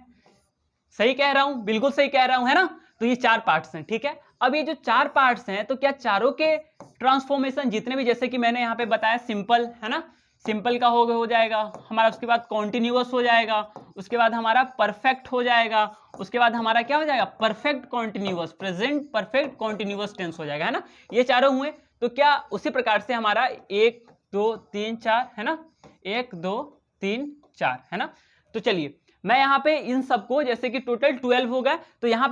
सही कह रहा हूं? बिल्कुल सही कह रहा हूं, है ना? तो ये 4 पार्ट्स हैं, ठीक है? अब ये जो 4 पार्ट्स हैं तो क्या चारों के ट्रांसफॉर्मेशन जितने भी, जैसे कि मैंने यहां पे बताया सिंपल, है ना? सिंपल का हो जाएगा हमारा, उसके बाद कॉन्टिन्यूअस हो जाएगा, उसके बाद हमारा परफेक्ट हो जाएगा, उसके बाद हमारा क्या हो जाएगा, perfect continuous, present perfect continuous tense हो जाएगा, है ना। ये चारों हुए। तो क्या उसी प्रकार से हमारा 1 2 3 4 है ना, 1 2 3 4 है ना। तो चलिए मैं यहाँ पे इन सबको, जैसे कि टोटल 12 हो गए, तो यहाँ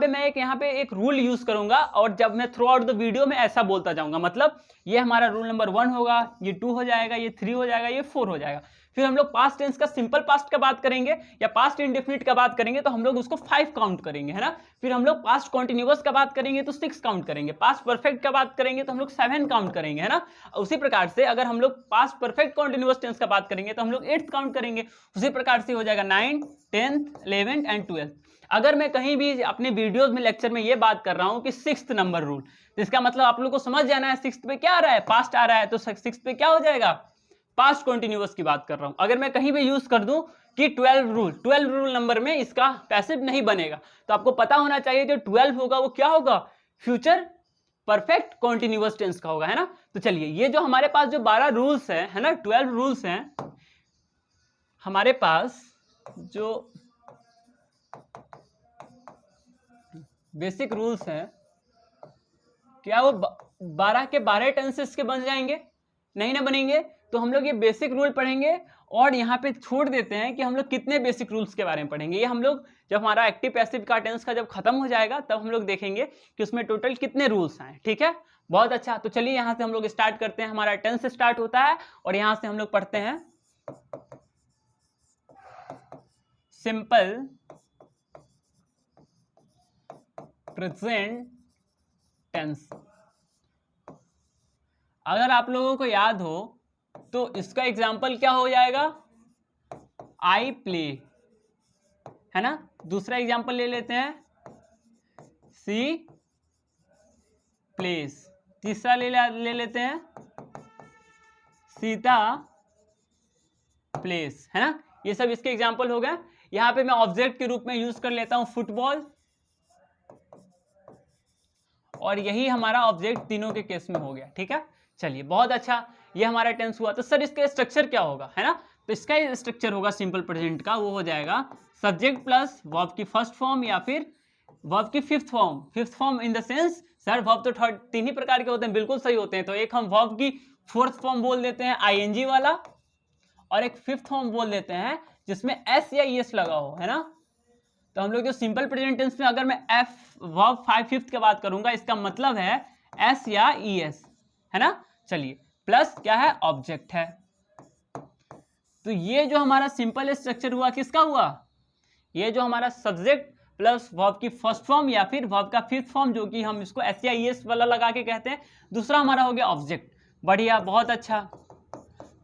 पे एक रूल यूज करूंगा, और जब मैं थ्रू आउट द वीडियो में ऐसा बोलता जाऊंगा, मतलब ये हमारा रूल नंबर 1 होगा, ये 2 हो जाएगा, ये 3 हो जाएगा, ये 4 हो जाएगा। फिर हम लोग पास्ट टेंस का सिंपल पास्ट का बात करेंगे या पास्ट इंडेफिनिट का बात करेंगे तो हम लोग उसको 5 काउंट करेंगे, है ना। फिर हम लोग पास्ट कॉन्टिन्यूअस का बात करेंगे तो 6 काउंट करेंगे, पास्ट परफेक्ट का बात करेंगे तो हम लोग 7 काउंट करेंगे, है ना। उसी प्रकार से अगर हम लोग पास्ट परफेक्ट कॉन्टिन्यूअस टेंस का बात करेंगे तो हम लोग 8 काउंट करेंगे। उसी प्रकार से हो जाएगा 9 10 11 एंड 12। अगर मैं कहीं भी अपने वीडियोस में लेक्चर में ये बात कर रहा हूं कि 6th नंबर रूल, तो इसका मतलब आप लोग को समझ जाना है 6th पे क्या आ रहा है, पास्ट आ रहा है, तो 6th पे क्या हो जाएगा, पास्ट कॉन्टिन्यूअस की बात कर रहा हूं। अगर मैं कहीं भी यूज कर दूं कि 12 रूल नंबर में इसका पैसिव नहीं बनेगा, तो आपको पता होना चाहिए जो 12 होगा वो क्या होगा, फ्यूचर परफेक्ट कॉन्टिन्यूअस टेंस का होगा, है ना। तो चलिए ये जो हमारे पास जो 12 रूल्स है ना, 12 रूल्स हैं हमारे पास, जो बेसिक रूल्स हैं, क्या वो 12 के 12 टेंसेस के बन जाएंगे, नहीं ना बनेंगे। तो हम लोग ये बेसिक रूल पढ़ेंगे और यहाँ पे छोड़ देते हैं कि हम लोग कितने बेसिक रूल्स के बारे में पढ़ेंगे। ये हम लोग जब हमारा एक्टिव पैसिव का टेंस का जब खत्म हो जाएगा तब हम लोग देखेंगे कि उसमें टोटल कितने रूल्स हैं, ठीक है। बहुत अच्छा, तो चलिए यहाँ से हम लोग स्टार्ट करते हैं। हमारा टेंस स्टार्ट होता है और यहाँ से हम लोग पढ़ते हैं सिंपल प्रेजेंट टेंस। अगर आप लोगों को याद हो तो इसका एग्जाम्पल क्या हो जाएगा, आई प्ले, है ना। दूसरा एग्जाम्पल ले लेते हैं, सी प्लेस। तीसरा ले लेते हैं, सीता प्लेस, है ना। ये सब इसके एग्जाम्पल हो गए। यहां पे मैं ऑब्जेक्ट के रूप में यूज कर लेता हूं फुटबॉल, और यही हमारा ऑब्जेक्ट तीनों के केस में हो गया, ठीक है। चलिए बहुत अच्छा, ये हमारा टेंस हुआ। तो सर इसका स्ट्रक्चर क्या होगा, है ना। तो इसका स्ट्रक्चर होगा सिंपल प्रेजेंट का, वो हो जाएगा सब्जेक्ट प्लस वर्ब की फर्स्ट फॉर्म या फिर वर्ब की fifth form. Fifth form in the sense sir verb तो तीन ही प्रकार के होते हैं, बिल्कुल सही होते हैं। तो एक हम वर्ब की फोर्थ फॉर्म बोल देते हैं आईएनजी वाला, और एक फिफ्थ फॉर्म बोल देते हैं जिसमें एस या ईएस लगा हो, है ना। तो हम लोग जो सिंपल प्रेजेंट टेंस में अगर मैं एफ वर्ब 5/5 की बात करूंगा, इसका मतलब है एस या ईएस, है ना। चलिए प्लस क्या है, ऑब्जेक्ट है। तो ये जो हमारा सिंपल स्ट्रक्चर हुआ किसका हुआ, ये जो हमारा सब्जेक्ट प्लस वर्ब की फर्स्ट फॉर्म या फिर वर्ब का फिफ्थ फॉर्म, जो कि हम इसको एस या ईएस वाला लगा के कहते हैं। दूसरा हमारा हो गया ऑब्जेक्ट। बढ़िया, बहुत अच्छा।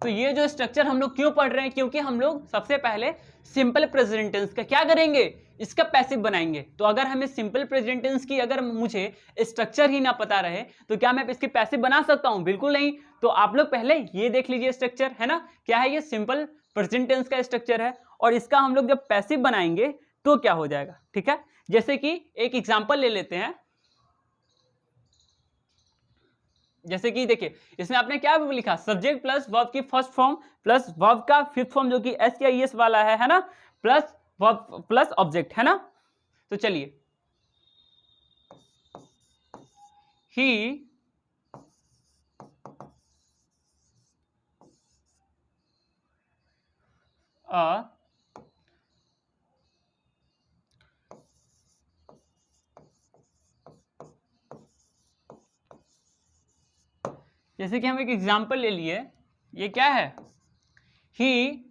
तो ये जो स्ट्रक्चर हम लोग क्यों पढ़ रहे हैं, क्योंकि हम लोग सबसे पहले सिंपल प्रेजेंट टेंस का क्या करेंगे, इसका पैसिव बनाएंगे। तो अगर हमें सिंपल प्रेजेंट टेंस की अगर मुझे स्ट्रक्चर ही ना पता रहे तो क्या मैं इसकी पैसिव बना सकता हूं, बिल्कुल नहीं। तो आप लोग पहले ये देख लीजिए स्ट्रक्चर, है ना। क्या है, ये सिंपल प्रेजेंट टेंस का स्ट्रक्चर है, और इसका हम लोग जब पैसिव बनाएंगे तो क्या हो जाएगा, ठीक है। जैसे कि एक एग्जांपल ले लेते हैं, जैसे कि देखिए इसमें आपने क्या लिखा, सब्जेक्ट प्लस वर्ब की फर्स्ट फॉर्म प्लस वर्ब का फिफ्थ फॉर्म जो कि एस या ईएस वाला है ना, प्लस वर्ब प्लस ऑब्जेक्ट, है ना। तो चलिए, ही जैसे कि हम एक एग्जांपल ले लिए, ये क्या है, ही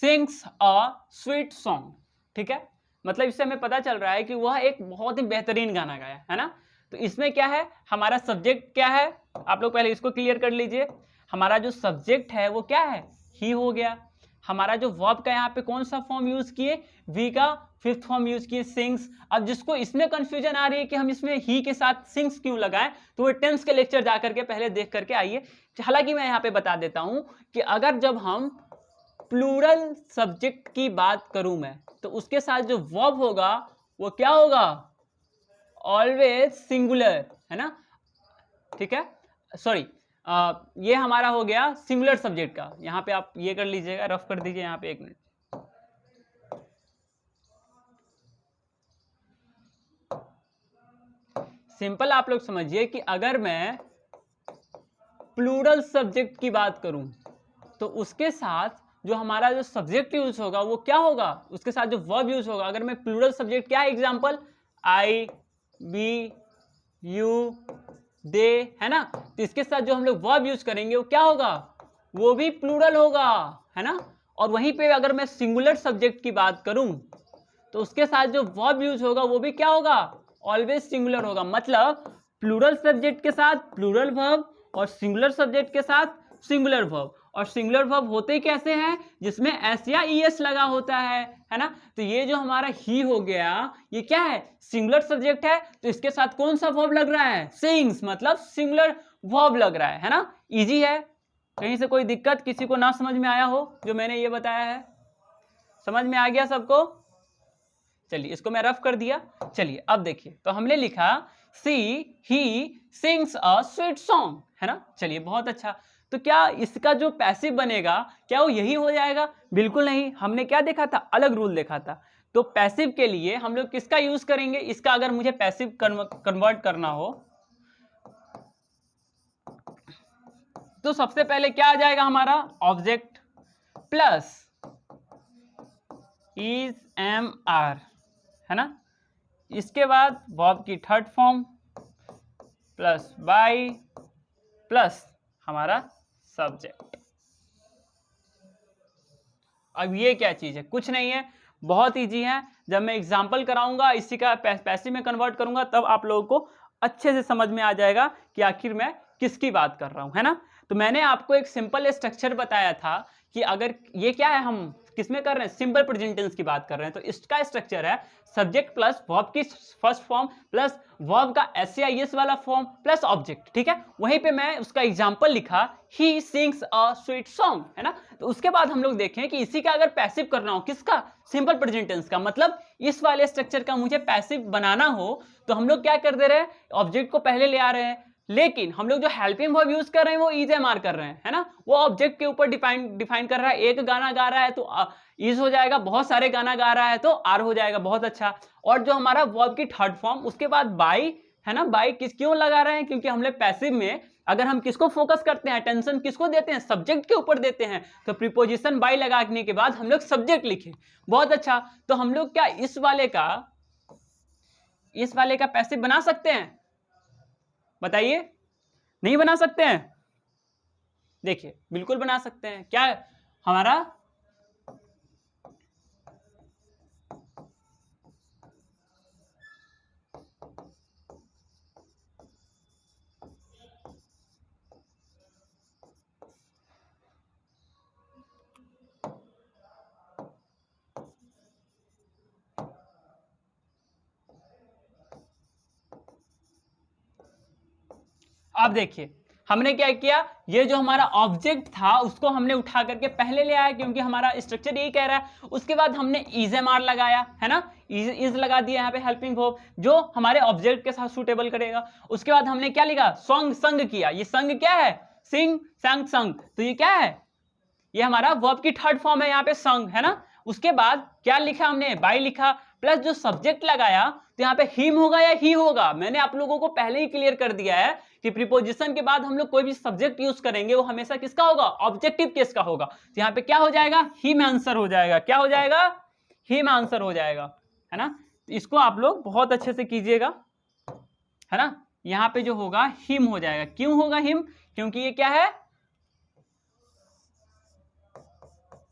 सिंग्स अ स्वीट सॉन्ग, ठीक है। मतलब इससे हमें पता चल रहा है कि वह एक बहुत ही बेहतरीन गाना गाया, है ना। तो इसमें क्या है, हमारा सब्जेक्ट क्या है, आप लोग पहले इसको क्लियर कर लीजिए। हमारा जो सब्जेक्ट है वो क्या है, ही हो गया। हमारा जो वर्ब का यहाँ पे कौन सा फॉर्म यूज किए, वी का फिफ्थ फॉर्म यूज किए, सिंग्स। अब जिसको इसमें कंफ्यूजन आ रही है कि हम इसमें ही के साथ सिंग्स क्यों लगाएं, तो वो टेंस के लेक्चर जा करके पहले देख करके आइए। हालांकि मैं यहाँ पे बता देता हूं कि अगर जब हम प्लूरल सब्जेक्ट की बात करूं मैं, तो उसके साथ जो वर्ब होगा वो क्या होगा, ऑलवेज सिंगुलर, है ना, ठीक है। सॉरी, ये हमारा हो गया सिंगुलर सब्जेक्ट का। यहाँ पे आप ये कर लीजिएगा, रफ कर दीजिए यहाँ पे, 1 मिनट। सिंपल आप लोग समझिए कि अगर मैं प्लूरल सब्जेक्ट की बात करूं तो उसके साथ जो हमारा जो सब्जेक्ट यूज होगा वो क्या होगा, उसके साथ जो वर्ब यूज होगा। अगर मैं प्लूरल सब्जेक्ट, क्या एग्जांपल, आई, बी, यू, दे, है ना, तो इसके साथ जो हम लोग वर्ब यूज करेंगे वो क्या होगा, वो भी प्लूरल होगा, है ना। और वहीं पे अगर मैं सिंगुलर सब्जेक्ट की बात करूं तो उसके साथ जो वर्ब यूज होगा वो भी क्या होगा, ऑलवेज सिंगुलर होगा। मतलब प्लूरल सब्जेक्ट के साथ प्लूरल वर्ब और सिंगुलर सब्जेक्ट के साथ सिंगुलर वर्ब। और सिंगुलर वर्ब होते कैसे हैं, जिसमें एस या ईएस लगा होता है ना। तो ये जो हमारा ही हो गया, ये क्या है, सिंगुलर सब्जेक्ट है, तो इसके साथ कौन सा वर्ब लग रहा है, सिंग्स, मतलब सिंगुलर वर्ब लग रहा है ना। इजी है, कहीं से कोई दिक्कत किसी को ना समझ में आया हो जो मैंने ये बताया है, समझ में आ गया सबको। चलिए इसको मैं रफ कर दिया। चलिए अब देखिए, तो हमने लिखा see he sings a sweet song, है ना। चलिए बहुत अच्छा। तो क्या इसका जो पैसिव बनेगा क्या वो यही हो जाएगा, बिल्कुल नहीं। हमने क्या देखा था, अलग रूल देखा था। तो पैसिव के लिए हम लोग किसका यूज करेंगे, इसका अगर मुझे पैसिव कन्वर्ट करना हो तो सबसे पहले क्या आ जाएगा हमारा, object plus is am are, है ना। इसके बाद वर्ब की third form plus by plus हमारा सब्जेक्ट। अब ये क्या चीज है, कुछ नहीं है, बहुत इजी है। जब मैं एग्जांपल कराऊंगा इसी का पैसिव में कन्वर्ट करूंगा तब आप लोगों को अच्छे से समझ में आ जाएगा कि आखिर मैं किसकी बात कर रहा हूं, है ना। तो मैंने आपको एक सिंपल स्ट्रक्चर बताया था कि अगर ये क्या है, हम किसमें कर रहे हैं, सिंपल प्रेजेंट टेंस की बात कर रहे हैं। तो इसका स्ट्रक्चर है सब्जेक्ट प्लस वर्ब की फर्स्ट फॉर्म प्लस वर्ब का एस या एस वाला फॉर्म प्लस ऑब्जेक्ट, ठीक है। वहीं पे मैं उसका एग्जांपल लिखा ही सिंग्स अ स्वीट सॉन्ग, है ना। तो उसके बाद हम लोग देखें कि इसी का अगर पैसिव करना हो, किसका, सिंपल प्रेजेंट टेंस का, मतलब इस वाले स्ट्रक्चर का मुझे पैसिव बनाना हो तो हम लोग क्या कर दे रहे हैं, ऑब्जेक्ट को पहले ले आ रहे हैं। लेकिन हम लोग जो हेल्पिंग वर्ब यूज कर रहे हैं वो इज एम आर कर रहे हैं, है ना। वो ऑब्जेक्ट के ऊपर डिफाइन कर रहा है। एक गाना गा रहा है तो इज हो जाएगा, बहुत सारे गाना गा रहा है तो आर हो जाएगा, बहुत अच्छा। और जो हमारा वर्ब की थर्ड फॉर्म, उसके बाद बाय, है ना। बाय क्यों लगा रहे हैं, क्योंकि हमने पैसिव में अगर हम किसको फोकस करते हैं, अटेंशन किसको देते हैं, सब्जेक्ट के ऊपर देते हैं। तो प्रीपोजिशन बाय लगाने के बाद हम लोग सब्जेक्ट लिखे, बहुत अच्छा। तो हम लोग क्या इस वाले का पैसिव बना सकते हैं, बताइए, नहीं बना सकते हैं, देखिए बिल्कुल बना सकते हैं। क्या हमारा अब देखिए हमने क्या किया, ये जो हमारा ऑब्जेक्ट था उसको हमने उठा करके पहले ले आया, क्योंकि हमारा स्ट्रक्चर यही कह रहा है। उसके बाद हमने इज एम आर लगाया, है ना, इज लगा दिया यहाँ पे हेल्पिंग वर्ब जो हमारे ऑब्जेक्ट के साथ सूटेबल करेगा। उसके बाद हमने क्या लिखा, सॉन्ग, संग किया। ये संग क्या है, सिंग, संग, संग, तो ये क्या है, ये हमारा वर्ब की थर्ड फॉर्म है यहाँ पे संग, है ना। उसके बाद क्या लिखा हमने, बाय लिखा, प्लस जो सब्जेक्ट लगाया तो यहाँ पे हिम होगा या ही होगा। मैंने आप लोगों को पहले ही क्लियर कर दिया है कि प्रीपोजिशन के बाद हम लोग कोई भी सब्जेक्ट यूज करेंगे वो हमेशा किसका होगा, ऑब्जेक्टिव केस का होगा। तो यहाँ पे क्या हो जाएगा, हिम आंसर हो जाएगा। क्या हो जाएगा, हिम आंसर हो जाएगा, है ना। तो इसको आप लोग बहुत अच्छे से कीजिएगा, है ना। यहाँ पे जो होगा हिम हो जाएगा। क्यों होगा हिम, क्योंकि ये क्या है,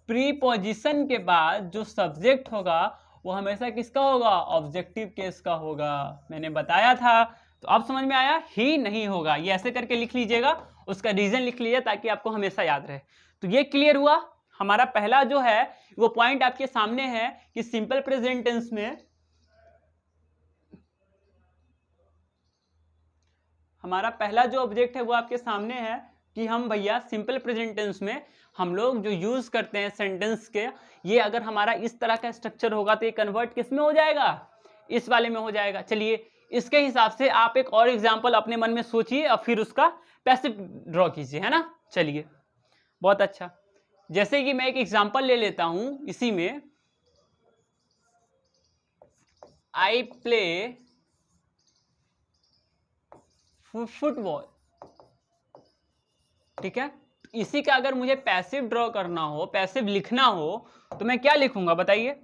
प्रीपोजिशन के बाद जो सब्जेक्ट होगा वो हमेशा किसका होगा, ऑब्जेक्टिव केस का होगा। मैंने बताया था, तो अब समझ में आया, ही नहीं होगा। ये ऐसे करके लिख लीजिएगा, उसका रीजन लिख लीजिए ताकि आपको हमेशा याद रहे। तो ये क्लियर हुआ। हमारा पहला जो है वो पॉइंट आपके सामने है कि सिंपल प्रेजेंट टेंस में हमारा पहला जो ऑब्जेक्ट है वो आपके सामने है कि हम भैया सिंपल प्रेजेंट टेंस में हम लोग जो यूज करते हैं सेंटेंस के, ये अगर हमारा इस तरह का स्ट्रक्चर होगा तो ये कन्वर्ट किस में हो जाएगा, इस वाले में हो जाएगा। चलिए इसके हिसाब से आप एक और एग्जांपल अपने मन में सोचिए और फिर उसका पैसिव ड्रॉ कीजिए, है ना। चलिए बहुत अच्छा, जैसे कि मैं एक एग्जांपल ले लेता हूं इसी में, आई प्ले फुटबॉल, ठीक है। इसी का अगर मुझे पैसिव ड्रॉ करना हो, पैसिव लिखना हो, तो मैं क्या लिखूंगा बताइए।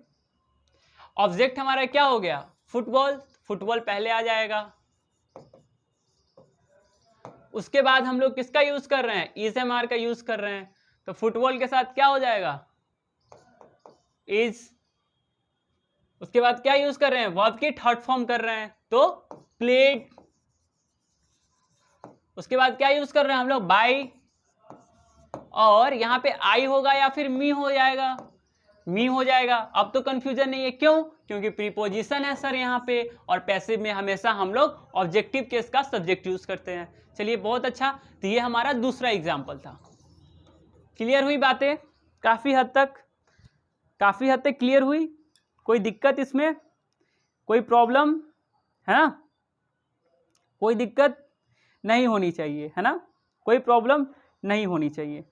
ऑब्जेक्ट हमारा क्या हो गया, फुटबॉल, फुटबॉल पहले आ जाएगा। उसके बाद हम लोग किसका यूज कर रहे हैं, इज एम आर का यूज कर रहे हैं, तो फुटबॉल के साथ क्या हो जाएगा, इज। उसके बाद क्या यूज कर रहे हैं, वर्ब की थर्ड फॉर्म कर रहे हैं, तो प्लेड। उसके बाद क्या यूज कर रहे हैं हम लोग, बाई, और यहां पे आई होगा या फिर मी हो जाएगा, मी हो जाएगा। अब तो कंफ्यूजन नहीं है, क्यों, क्योंकि प्रीपोजिशन है सर यहाँ पे, और पैसिव में हमेशा हम लोग ऑब्जेक्टिव केस का सब्जेक्ट यूज करते हैं। चलिए बहुत अच्छा, तो ये हमारा दूसरा एग्जाम्पल था। क्लियर हुई बातें, काफी हद तक क्लियर हुई, कोई दिक्कत इसमें, कोई प्रॉब्लम है ना, कोई दिक्कत नहीं होनी चाहिए, है ना, कोई प्रॉब्लम नहीं होनी चाहिए,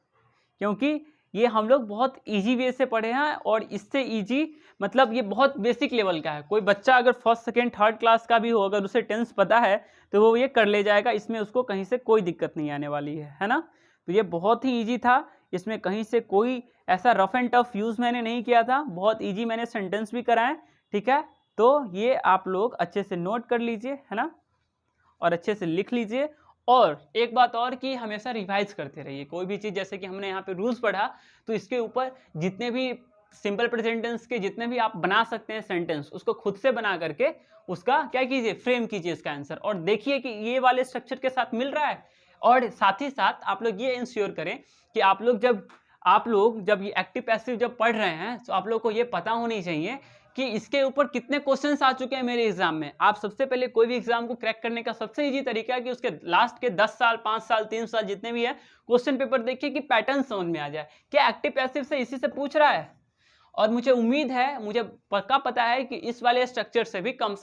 क्योंकि ये हम लोग बहुत इजी वे से पढ़े हैं, और इससे इजी मतलब ये बहुत बेसिक लेवल का है। कोई बच्चा अगर फर्स्ट सेकेंड थर्ड क्लास का भी हो, अगर उसे टेंस पता है तो वो ये कर ले जाएगा, इसमें उसको कहीं से कोई दिक्कत नहीं आने वाली है ना। तो ये बहुत ही इजी था, इसमें कहीं से कोई ऐसा रफ एंड टफ यूज़ मैंने नहीं किया था, बहुत ईजी मैंने सेंटेंस भी कराए, ठीक है। तो ये आप लोग अच्छे से नोट कर लीजिए, है ना, और अच्छे से लिख लीजिए। और एक बात और कि हमेशा रिवाइज करते रहिए कोई भी चीज़, जैसे कि हमने यहाँ पे रूल्स पढ़ा, तो इसके ऊपर जितने भी सिंपल प्रेजेंट टेंस के जितने भी आप बना सकते हैं सेंटेंस, उसको खुद से बना करके उसका क्या कीजिए, फ्रेम कीजिए इसका आंसर, और देखिए कि ये वाले स्ट्रक्चर के साथ मिल रहा है। और साथ ही साथ आप लोग ये इंश्योर करें कि आप लोग जब ये एक्टिव पैसिव जब पढ़ रहे हैं, तो आप लोग को ये पता होनी चाहिए कि इसके ऊपर कितने क्वेश्चंस आ चुके हैं मेरे एग्जाम में। आप सबसे पहले कोई भी एग्जाम को क्रैक करने का सबसे इजी तरीका है कि उसके लास्ट के 10 साल 5 साल 3 साल जितने भी है क्वेश्चन पेपर देखिए कि पैटर्न समझ में आ जाए, क्या एक्टिव पैसिव से इसी से पूछ रहा है। और मुझे उम्मीद है, मुझे पक्का पता है कि इस वाले स्ट्रक्चर से कम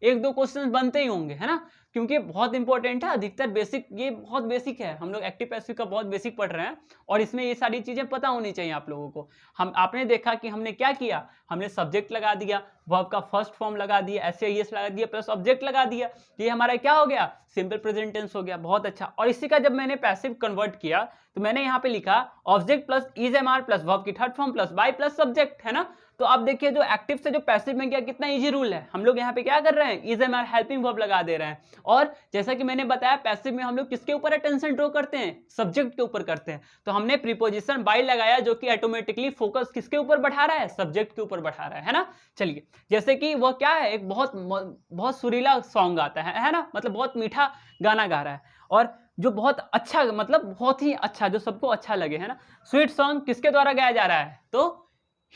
1-2 क्वेश्चन बनते ही होंगे, है ना, क्योंकि बहुत इंपॉर्टेंट है, अधिकतर बेसिक, ये बहुत बेसिक है, हम लोग एक्टिव पैसिव का बहुत बेसिक पढ़ रहे हैं, और इसमें ये सारी चीजें पता होनी चाहिए आप लोगों को। आपने देखा कि हमने क्या किया, हमने सब्जेक्ट लगा दिया, वर्ब का फर्स्ट फॉर्म लगा दिया, एस लगा दिया, प्लस ऑब्जेक्ट लगा दिया, ये हमारा क्या हो गया, सिंपल प्रेजेंट टेंस हो गया। बहुत अच्छा। और इसी का जब मैंने पैसिव कन्वर्ट किया, तो मैंने यहाँ पे लिखा object plus is am are plus verb की third form plus by plus subject, है ना। तो आप देखिए जो एक्टिव से जो पैसिव में गया, कितना इजी रूल है। हम लोग यहाँ पे क्या कर रहे हैं, is am are helping verb लगा दे रहे हैं, और जैसा कि मैंने बताया पैसिव में हम लोग किसके ऊपर अटेंशन ड्रॉ करते हैं, सब्जेक्ट के ऊपर करते हैं। तो हमने प्रीपोजिशन बाय लगाया, जो कि ऑटोमेटिकली फोकस किसके ऊपर बढ़ा रहा है, सब्जेक्ट के ऊपर बढ़ा रहा है ना। चलिए, जैसे कि वह क्या है, एक बहुत सुरीला सॉन्ग आता है ना, मतलब बहुत मीठा गाना गा रहा है, और जो बहुत अच्छा, मतलब बहुत ही अच्छा, जो सबको अच्छा लगे, है ना। स्वीट सॉन्ग किसके द्वारा गाया जा रहा है, तो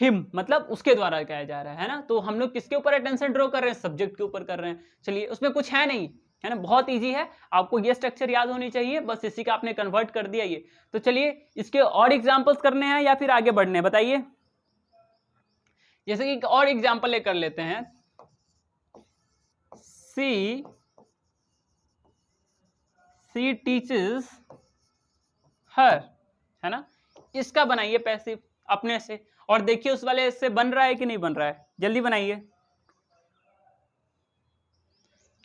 हिम, मतलब उसके द्वारा गाया जा रहा है ना। तो हम लोग किसके ऊपर अटेंशन ड्रॉ कर रहे हैं, सब्जेक्ट के ऊपर कर रहे हैं। चलिए, उसमें कुछ है नहीं, है ना, बहुत इजी है, आपको ये स्ट्रक्चर याद होनी चाहिए, बस इसी का आपने कन्वर्ट कर दिया ये। तो चलिए इसके और एग्जांपल्स करने हैं या फिर आगे बढ़ने हैं, बताइए। जैसे कि एक और एग्जांपल ले कर लेते हैं, सी टीचेस हर, है ना, इसका बनाइए पैसिव अपने से, और देखिए उस वाले से बन रहा है कि नहीं बन रहा है, जल्दी बनाइए।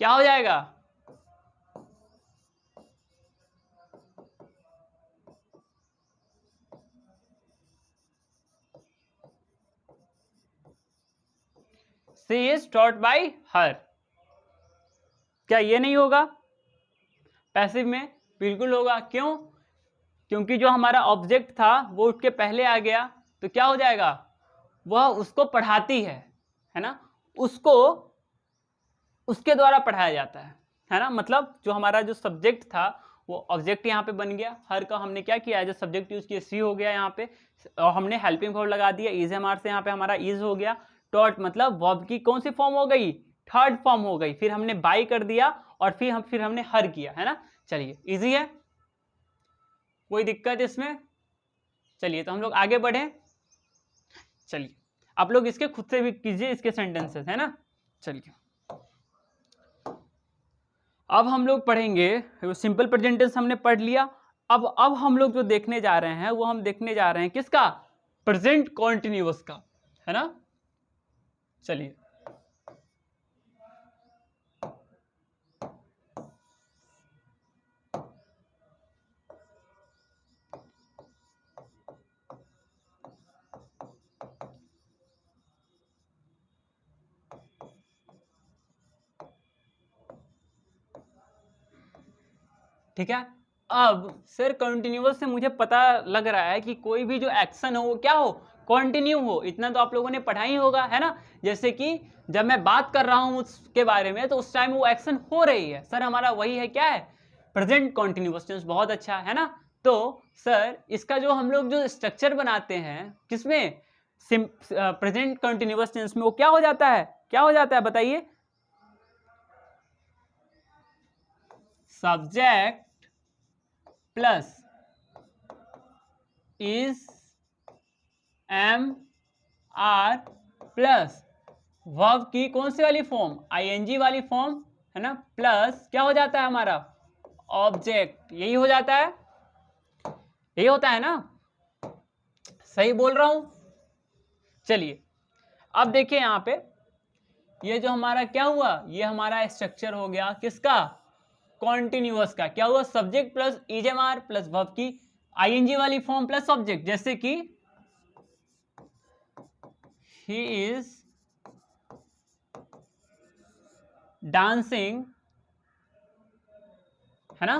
क्या हो जाएगा, सी इज टॉट बाय हर, क्या ये नहीं होगा पैसिव में, बिल्कुल होगा। क्यों, क्योंकि जो हमारा ऑब्जेक्ट था वो उठ के पहले आ गया, तो क्या हो जाएगा, वह उसको पढ़ाती है ना, उसको उसके द्वारा पढ़ाया जाता है ना। मतलब जो हमारा जो सब्जेक्ट था वो ऑब्जेक्ट यहाँ पे बन गया, हर का हमने क्या किया है, जो सब्जेक्ट यूज किया सी हो गया यहाँ पे, और हमने हेल्पिंग वर्ब लगा दिया, इज एम आर से यहाँ पे हमारा इज हो गया, टॉट मतलब वर्ब की कौन सी फॉर्म हो गई, थर्ड फॉर्म हो गई, फिर हमने बाई कर दिया, और फिर हमने हर किया, है ना। चलिए इजी है, कोई दिक्कत इसमें। चलिए तो हम लोग आगे बढ़े, चलिए आप लोग इसके खुद से भी कीजिए इसके सेंटेंसेस, है ना। चलिए अब हम लोग पढ़ेंगे, सिंपल प्रेजेंट टेंस हमने पढ़ लिया। अब हम लोग जो देखने जा रहे हैं वो हम देखने जा रहे हैं किसका, प्रेजेंट कॉन्टिन्यूअस का, है ना। चलिए ठीक है। अब सर कंटिन्यूअस से मुझे पता लग रहा है कि कोई भी जो एक्शन हो वो क्या हो, कंटिन्यू हो। इतना तो आप लोगों ने पढ़ा ही होगा, है ना। जैसे कि जब मैं बात कर रहा हूं उसके बारे में तो उस टाइम वो एक्शन हो रही है, सर हमारा वही है, क्या है, प्रेजेंट कंटिन्यूअस टेंस। बहुत अच्छा, है ना। तो सर इसका जो हम लोग जो स्ट्रक्चर बनाते हैं किसमें, प्रेजेंट कंटिन्यूअस टेंस में, वो क्या हो जाता है, क्या हो जाता है बताइए, subject plus is am are plus verb की कौन सी वाली फॉर्म, आईएनजी वाली फॉर्म, है ना, प्लस क्या हो जाता है हमारा, ऑब्जेक्ट। यही हो जाता है, यही होता है ना, सही बोल रहा हूं। चलिए अब देखिए यहां पे ये जो हमारा क्या हुआ, ये हमारा स्ट्रक्चर हो गया किसका, कॉन्टिन्यूअस का। क्या हुआ, सब्जेक्ट प्लस इजएमआर प्लस वर्ब की आईएनजी वाली फॉर्म प्लस सब्जेक्ट। जैसे कि ही इज डांसिंग, है ना,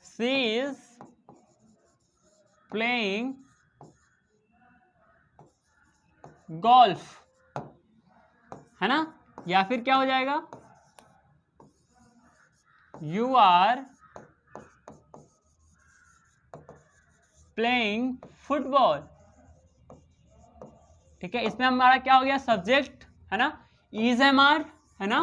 शी इज प्लेइंग गोल्फ, है ना। या फिर क्या हो जाएगा, यू आर प्लेइंग फुटबॉल। ठीक है, इसमें हमारा क्या हो गया, सब्जेक्ट, है ना, इज एम आर, है ना,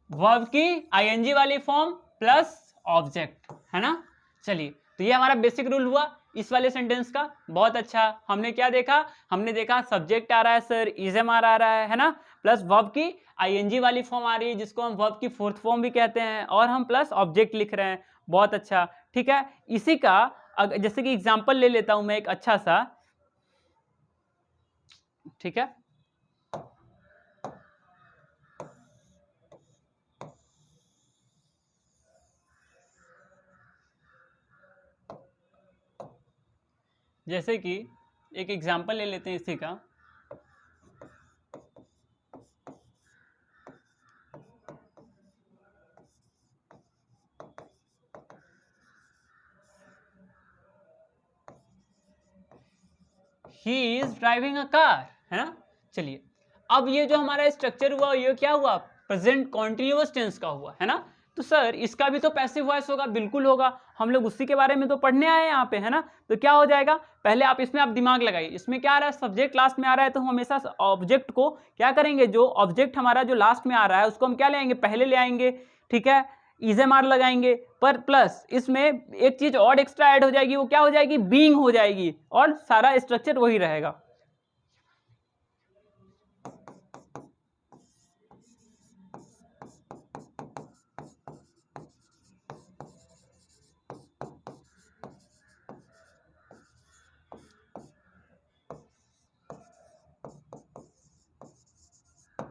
वर्ब की आईएनजी वाली फॉर्म प्लस ऑब्जेक्ट, है ना। चलिए तो ये हमारा बेसिक रूल हुआ इस वाले सेंटेंस का। बहुत अच्छा, हमने क्या देखा, हमने देखा सब्जेक्ट आ रहा है सर, इज एम आर आ रहा है ना, प्लस वर्ब की आईएनजी वाली फॉर्म आ रही है जिसको हम वर्ब की फोर्थ फॉर्म भी कहते हैं, और हम प्लस ऑब्जेक्ट लिख रहे हैं। बहुत अच्छा, ठीक है। इसी का जैसे कि एग्जाम्पल ले लेता हूं मैं एक अच्छा सा, ठीक है। जैसे कि एक एग्जाम्पल ले लेते हैं इसी का, he is driving a car, है ना। चलिए अब ये जो हमारा स्ट्रक्चर हुआ ये क्या हुआ, प्रेजेंट कॉन्टिन्यूअस टेंस का हुआ, है ना। तो सर इसका भी तो पैसिव वॉइस होगा, बिल्कुल होगा, हम लोग उसी के बारे में तो पढ़ने आए हैं यहाँ पे, है ना। तो क्या हो जाएगा, पहले आप इसमें आप दिमाग लगाइए, इसमें क्या आ रहा है, सब्जेक्ट लास्ट में आ रहा है, तो हम हमेशा ऑब्जेक्ट को क्या करेंगे, जो ऑब्जेक्ट हमारा जो लास्ट में आ रहा है उसको हम क्या ले आएंगे, पहले ले आएंगे, ठीक है, इजेमार लगाएंगे। पर प्लस इसमें एक चीज और एक्स्ट्रा ऐड हो जाएगी, वो क्या हो जाएगी, बीइंग हो जाएगी, और सारा स्ट्रक्चर वही रहेगा।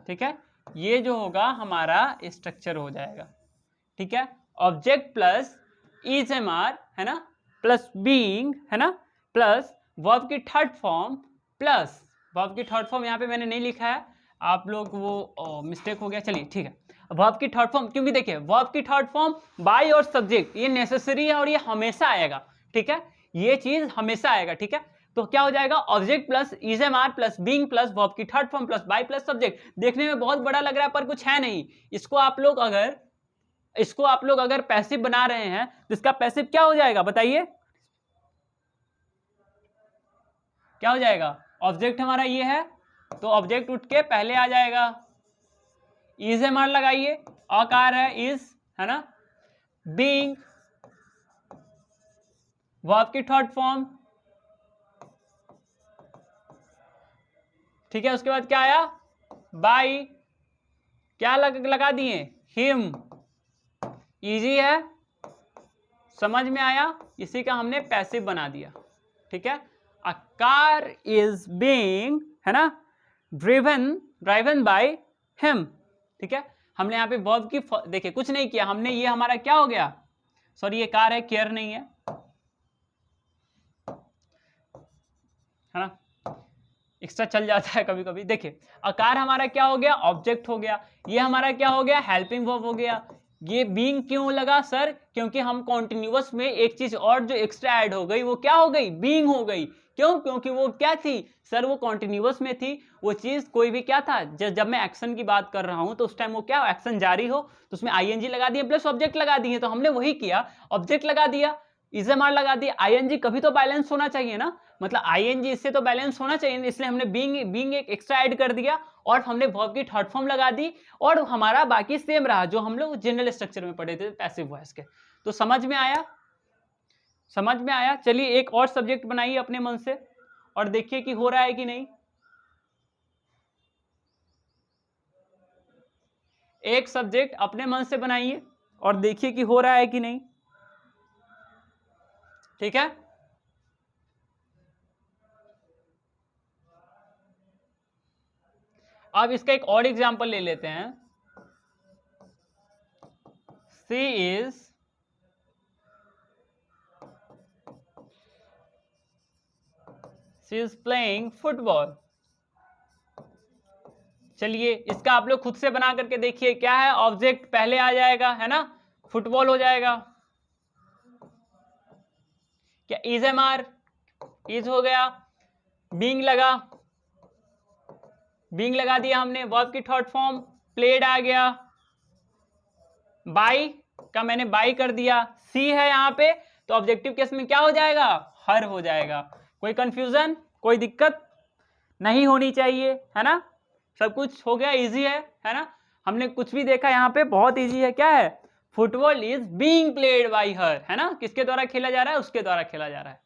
ठीक है, ये जो होगा हमारा स्ट्रक्चर हो जाएगा, ठीक है। Object plus is am are, है ना, प्लस बीइंग, है ना, प्लस वर्ब की थर्ड फॉर्म, प्लस वर्ब की थर्ड फॉर्म यहाँ पे मैंने नहीं लिखा है, आप लोग वो मिस्टेक हो गया, चलिए ठीक है। वर्ब की थर्ड फॉर्म, क्योंकि देखिए वर्ब की थर्ड फॉर्म बाय और सब्जेक्ट ये नेसेसरी है और ये हमेशा आएगा, ठीक है, ये चीज हमेशा आएगा, ठीक है। तो क्या हो जाएगा, object plus is am are plus being plus verb की third form plus by plus subject. देखने में बहुत बड़ा लग रहा है पर कुछ है नहीं। इसको आप लोग अगर पैसिव बना रहे हैं तो इसका पैसिव क्या हो जाएगा बताइए, क्या हो जाएगा, ऑब्जेक्ट हमारा ये है तो ऑब्जेक्ट उठ के पहले आ जाएगा, इज एम आर लगाइए, अकार है इज, है ना, बीइंग वर्ब की थर्ड फॉर्म, ठीक है, उसके बाद क्या आया, बाय, क्या लगा दिए, हिम। इजी है, समझ में आया, इसी का हमने पैसिव बना दिया, ठीक है। अ कार इज बीइंग, है ना, ड्रिवन बाय हिम, ठीक है। हमने यहाँ पे वर्ब की देखिए कुछ नहीं किया हमने, ये हमारा क्या हो गया, सॉरी ये कार है, केयर नहीं है ना, एक्स्ट्रा चल जाता है कभी कभी। देखिए अकार हमारा क्या हो गया, ऑब्जेक्ट हो गया, ये हमारा क्या हो गया, हेल्पिंग वर्ब हो गया। ये बीइंग क्यों लगा सर, क्योंकि हम कॉन्टिन्यूअस में एक चीज और जो एक्स्ट्रा ऐड हो गई वो क्या हो गई, बीइंग हो गई। क्यों, क्योंकि वो क्या थी सर, वो कॉन्टिन्यूअस में थी, वो चीज कोई भी क्या था, जब मैं एक्शन की बात कर रहा हूं तो उस टाइम वो क्या, एक्शन जारी हो तो उसमें आईएनजी लगा दिए प्लस ऑब्जेक्ट लगा दिए, तो हमने वही किया, ऑब्जेक्ट लगा दिया, इजएमआर लगा दिया, आईएनजी कभी तो बैलेंस होना चाहिए ना, मतलब आईएनजी इससे तो बैलेंस होना चाहिए, इसलिए हमने बीइंग एक एक्स्ट्रा ऐड कर दिया और हमने वर्ब की थर्ड फॉर्म लगा दी और हमारा बाकी सेम रहा जो हम लोग जनरल स्ट्रक्चर में पढ़े थे पैसिव वॉइस के। तो समझ में आया, समझ में आया। चलिए एक और सब्जेक्ट बनाइए अपने मन से और देखिए कि हो रहा है कि नहीं। एक सब्जेक्ट अपने मन से बनाइए और देखिए कि हो रहा है कि नहीं, ठीक है। अब इसका एक और एग्जांपल ले लेते हैं। She is playing football. चलिए इसका आप लोग खुद से बना करके देखिए, क्या है, ऑब्जेक्ट पहले आ जाएगा, है ना, फुटबॉल हो जाएगा, क्या इज एमआर, इज हो गया, बीइंग लगा दिया हमने, वर्ब की थर्ड फॉर्म, प्लेड आ गया, बाई का मैंने बाई कर दिया, सी है यहाँ पे तो ऑब्जेक्टिव केस में क्या हो जाएगा, हर हो जाएगा। कोई कंफ्यूजन, कोई दिक्कत नहीं होनी चाहिए, है ना, सब कुछ हो गया, इजी है ना। हमने कुछ भी देखा यहाँ पे बहुत इजी है, क्या है, football is being played by हर, है ना, किसके द्वारा खेला जा रहा है, उसके द्वारा खेला जा रहा है।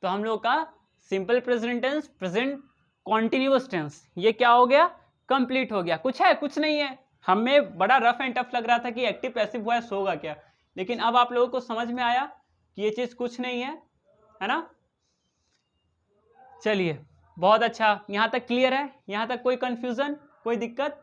तो हम लोग का simple present tense, present continuous tense, ये क्या हो गया, कंप्लीट हो गया। कुछ है, कुछ नहीं है, हमें बड़ा रफ एंड टफ लग रहा था कि एक्टिव पैसिव वॉइस होगा क्या, लेकिन अब आप लोगों को समझ में आया कि ये चीज कुछ नहीं है ना। चलिए बहुत अच्छा, यहां तक क्लियर है, यहां तक कोई कंफ्यूजन, कोई दिक्कत।